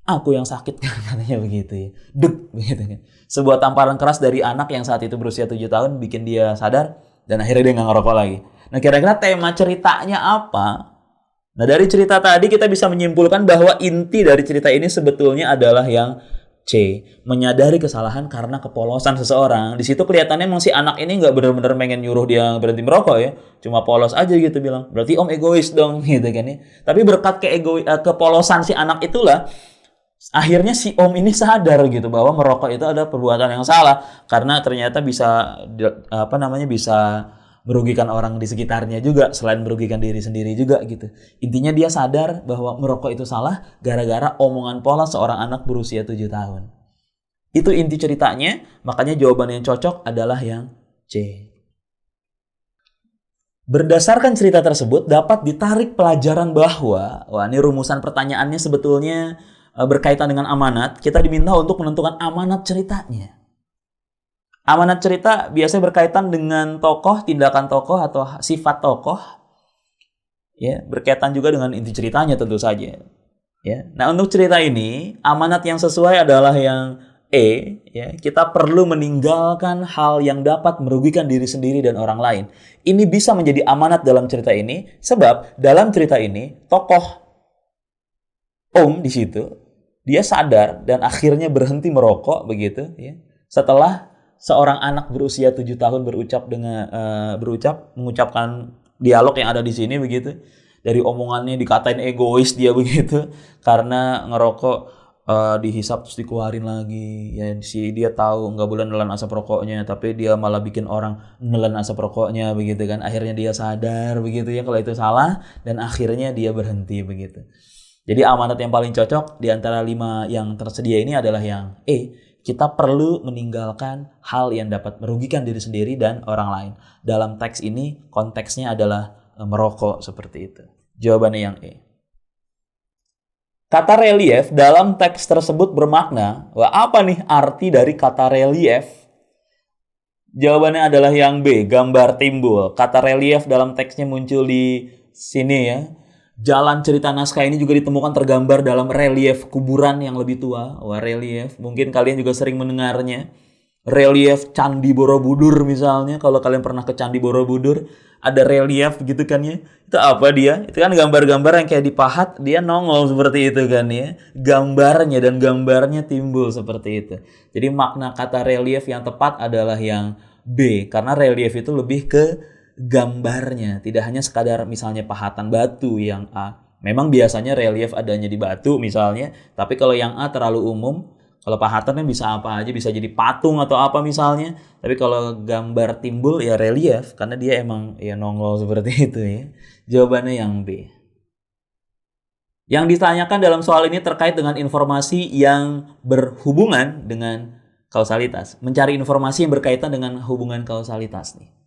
aku yang sakit, katanya begitu ya. Begitu kan. Sebuah tamparan keras dari anak yang saat itu berusia 7 tahun bikin dia sadar dan akhirnya dia nggak ngerokok lagi. Nah, kira-kira tema ceritanya apa? Nah, dari cerita tadi kita bisa menyimpulkan bahwa inti dari cerita ini sebetulnya adalah yang C. Menyadari kesalahan karena kepolosan seseorang. Di situ kelihatannya emang si anak ini nggak benar-benar pengen nyuruh dia berhenti merokok ya. Cuma polos aja gitu bilang. Berarti om egois dong gitu kan ya. Tapi berkat kepolosan si anak itulah, akhirnya si om ini sadar gitu bahwa merokok itu adalah perbuatan yang salah. Karena ternyata bisa bisa merugikan orang di sekitarnya juga, selain merugikan diri sendiri juga gitu. Intinya dia sadar bahwa merokok itu salah gara-gara omongan polos seorang anak berusia 7 tahun. Itu inti ceritanya, makanya jawaban yang cocok adalah yang C. Berdasarkan cerita tersebut, dapat ditarik pelajaran bahwa, ini rumusan pertanyaannya sebetulnya berkaitan dengan amanat. Kita diminta untuk menentukan amanat ceritanya. Amanat cerita biasanya berkaitan dengan tokoh, tindakan tokoh, atau sifat tokoh. Ya, berkaitan juga dengan inti ceritanya tentu saja. Ya. Nah, untuk cerita ini, amanat yang sesuai adalah yang E. Ya. Kita perlu meninggalkan hal yang dapat merugikan diri sendiri dan orang lain. Ini bisa menjadi amanat dalam cerita ini, sebab dalam cerita ini, tokoh Om di situ, dia sadar dan akhirnya berhenti merokok begitu. Ya. Setelah seorang anak berusia 7 tahun mengucapkan dialog yang ada di sini begitu. Dari omongannya dikatain egois dia begitu karena ngerokok dihisap terus dikeluarin lagi. Ya dia tahu nggak boleh nelan asap rokoknya, tapi dia malah bikin orang nelan asap rokoknya begitu kan. Akhirnya dia sadar begitu ya kalau itu salah dan akhirnya dia berhenti begitu. Jadi amanat yang paling cocok di antara 5 yang tersedia ini adalah yang E. Kita perlu meninggalkan hal yang dapat merugikan diri sendiri dan orang lain. Dalam teks ini, konteksnya adalah merokok seperti itu. Jawabannya yang E. Kata relief dalam teks tersebut bermakna, apa nih arti dari kata relief? Jawabannya adalah yang B, gambar timbul. Kata relief dalam teksnya muncul di sini ya. Jalan cerita naskah ini juga ditemukan tergambar dalam relief kuburan yang lebih tua. Relief. Mungkin kalian juga sering mendengarnya. Relief Candi Borobudur misalnya. Kalau kalian pernah ke Candi Borobudur, ada relief gitu kan ya. Itu apa dia? Itu kan gambar-gambar yang kayak dipahat, dia nongol seperti itu kan ya. Gambarnya dan gambarnya timbul seperti itu. Jadi makna kata relief yang tepat adalah yang B. Karena relief itu lebih ke gambarnya, tidak hanya sekadar misalnya pahatan batu yang A. Memang biasanya relief adanya di batu misalnya, tapi kalau yang A terlalu umum. Kalau pahatan kan bisa apa aja, bisa jadi patung atau apa misalnya. Tapi kalau gambar timbul ya relief, karena dia emang ya nongol seperti itu ya. Jawabannya yang B. Yang ditanyakan dalam soal ini terkait dengan informasi yang berhubungan dengan kausalitas. Mencari informasi yang berkaitan dengan hubungan kausalitas nih.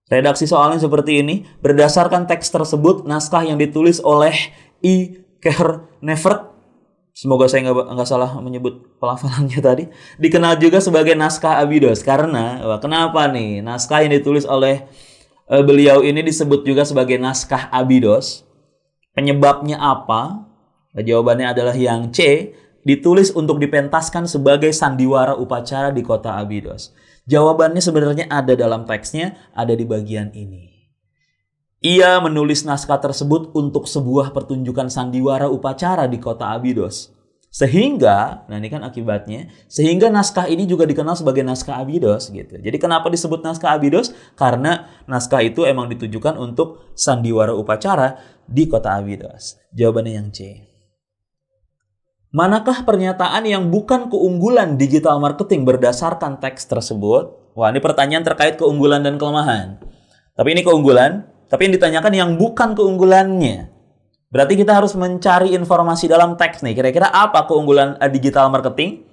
Redaksi soalnya seperti ini. Berdasarkan teks tersebut, naskah yang ditulis oleh I. Kernevert, semoga saya nggak salah menyebut pelafalannya tadi, dikenal juga sebagai naskah Abydos. Karena, kenapa nih? Naskah yang ditulis oleh beliau ini disebut juga sebagai naskah Abydos. Penyebabnya apa? Jawabannya adalah yang C. Ditulis untuk dipentaskan sebagai sandiwara upacara di kota Abydos. Jawabannya sebenarnya ada dalam teksnya, ada di bagian ini. Ia menulis naskah tersebut untuk sebuah pertunjukan sandiwara upacara di kota Abydos. Sehingga, nah ini kan akibatnya, sehingga naskah ini juga dikenal sebagai naskah Abydos gitu. Jadi kenapa disebut naskah Abydos? Karena naskah itu emang ditujukan untuk sandiwara upacara di kota Abydos. Jawabannya yang C. Manakah pernyataan yang bukan keunggulan digital marketing berdasarkan teks tersebut? Wah, ini pertanyaan terkait keunggulan dan kelemahan. Tapi ini keunggulan, tapi yang ditanyakan yang bukan keunggulannya. Berarti kita harus mencari informasi dalam teks nih. Kira-kira apa keunggulan digital marketing?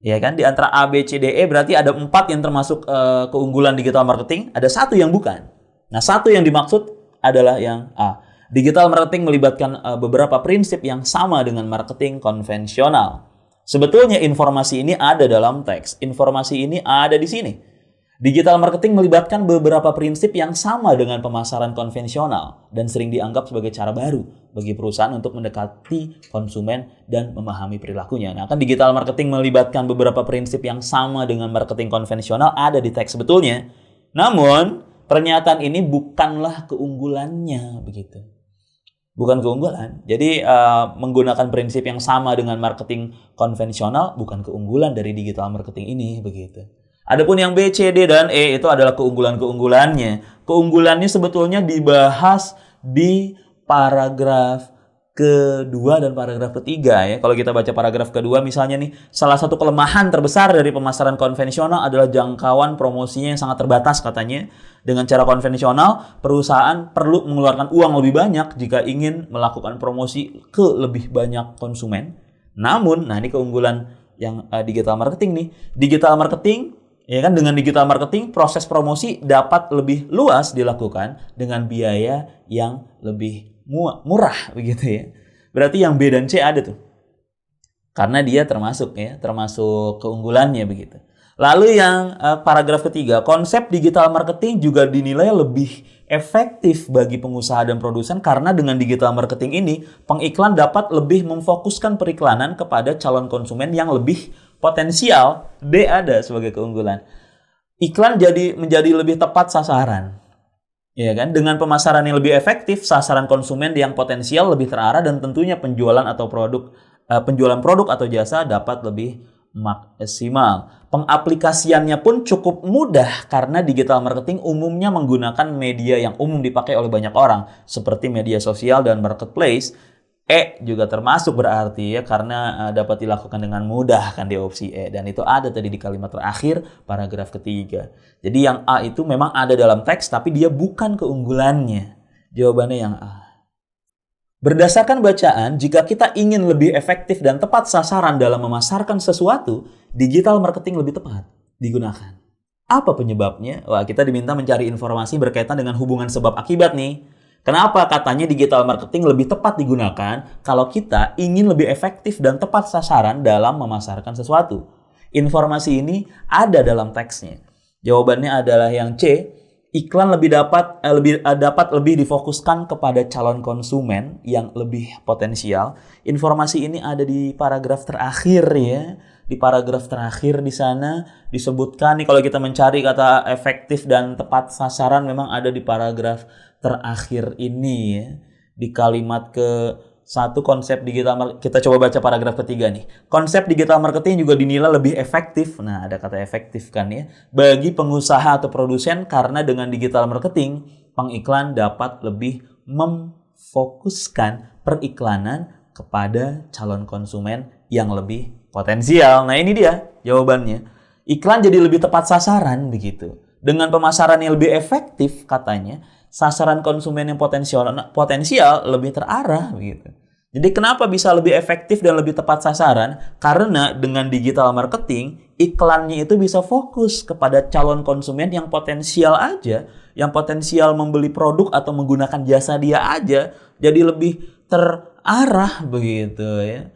Ya kan, di antara A, B, C, D, E berarti ada 4 yang termasuk keunggulan digital marketing. Ada 1 yang bukan. Nah, 1 yang dimaksud adalah yang A. Digital marketing melibatkan beberapa prinsip yang sama dengan marketing konvensional. Sebetulnya informasi ini ada dalam teks. Informasi ini ada di sini. Digital marketing melibatkan beberapa prinsip yang sama dengan pemasaran konvensional dan sering dianggap sebagai cara baru bagi perusahaan untuk mendekati konsumen dan memahami perilakunya. Nah, kan digital marketing melibatkan beberapa prinsip yang sama dengan marketing konvensional ada di teks sebetulnya. Namun, pernyataan ini bukanlah keunggulannya begitu. Bukan keunggulan. Jadi menggunakan prinsip yang sama dengan marketing konvensional bukan keunggulan dari digital marketing ini begitu. Adapun yang B, C, D, dan E itu adalah keunggulan-keunggulannya. Keunggulannya sebetulnya dibahas di paragraf kedua dan paragraf ketiga ya. Kalau kita baca paragraf kedua misalnya nih, salah satu kelemahan terbesar dari pemasaran konvensional adalah jangkauan promosinya yang sangat terbatas katanya. Dengan cara konvensional, perusahaan perlu mengeluarkan uang lebih banyak jika ingin melakukan promosi ke lebih banyak konsumen. Namun, nah ini keunggulan yang digital marketing nih. Digital marketing, ya kan, dengan digital marketing proses promosi dapat lebih luas dilakukan dengan biaya yang lebih murah begitu ya. Berarti yang B dan C ada tuh. Karena dia termasuk keunggulannya begitu. Lalu yang paragraf ketiga, konsep digital marketing juga dinilai lebih efektif bagi pengusaha dan produsen karena dengan digital marketing ini, pengiklan dapat lebih memfokuskan periklanan kepada calon konsumen yang lebih potensial. D ada sebagai keunggulan. Iklan menjadi lebih tepat sasaran. Ya kan? Dengan pemasaran yang lebih efektif, sasaran konsumen yang potensial lebih terarah dan tentunya penjualan produk atau jasa dapat lebih maksimal. Pengaplikasiannya pun cukup mudah karena digital marketing umumnya menggunakan media yang umum dipakai oleh banyak orang seperti media sosial dan marketplace. E juga termasuk berarti ya karena dapat dilakukan dengan mudah kan di opsi E, dan itu ada tadi di kalimat terakhir paragraf ketiga. Jadi yang A itu memang ada dalam teks tapi dia bukan keunggulannya. Jawabannya yang A. Berdasarkan bacaan, jika kita ingin lebih efektif dan tepat sasaran dalam memasarkan sesuatu, digital marketing lebih tepat digunakan. Apa penyebabnya? Wah, kita diminta mencari informasi berkaitan dengan hubungan sebab akibat nih. Kenapa katanya digital marketing lebih tepat digunakan kalau kita ingin lebih efektif dan tepat sasaran dalam memasarkan sesuatu? Informasi ini ada dalam teksnya. Jawabannya adalah yang C. Iklan dapat lebih difokuskan kepada calon konsumen yang lebih potensial. Informasi ini ada di paragraf terakhir ya. Di paragraf terakhir di sana disebutkan nih kalau kita mencari kata efektif dan tepat sasaran memang ada di paragraf terakhir ini ya. Di kalimat ke-1 konsep digital, kita coba baca paragraf ketiga nih. Konsep digital marketing juga dinilai lebih efektif. Nah, ada kata efektif kan ya. Bagi pengusaha atau produsen karena dengan digital marketing, pengiklan dapat lebih memfokuskan periklanan kepada calon konsumen yang lebih potensial. Nah, ini dia jawabannya. Iklan jadi lebih tepat sasaran begitu. Dengan pemasaran yang lebih efektif katanya, sasaran konsumen yang potensial lebih terarah begitu. Jadi kenapa bisa lebih efektif dan lebih tepat sasaran? Karena dengan digital marketing, iklannya itu bisa fokus kepada calon konsumen yang potensial aja, yang potensial membeli produk atau menggunakan jasa dia aja, jadi lebih terarah begitu ya.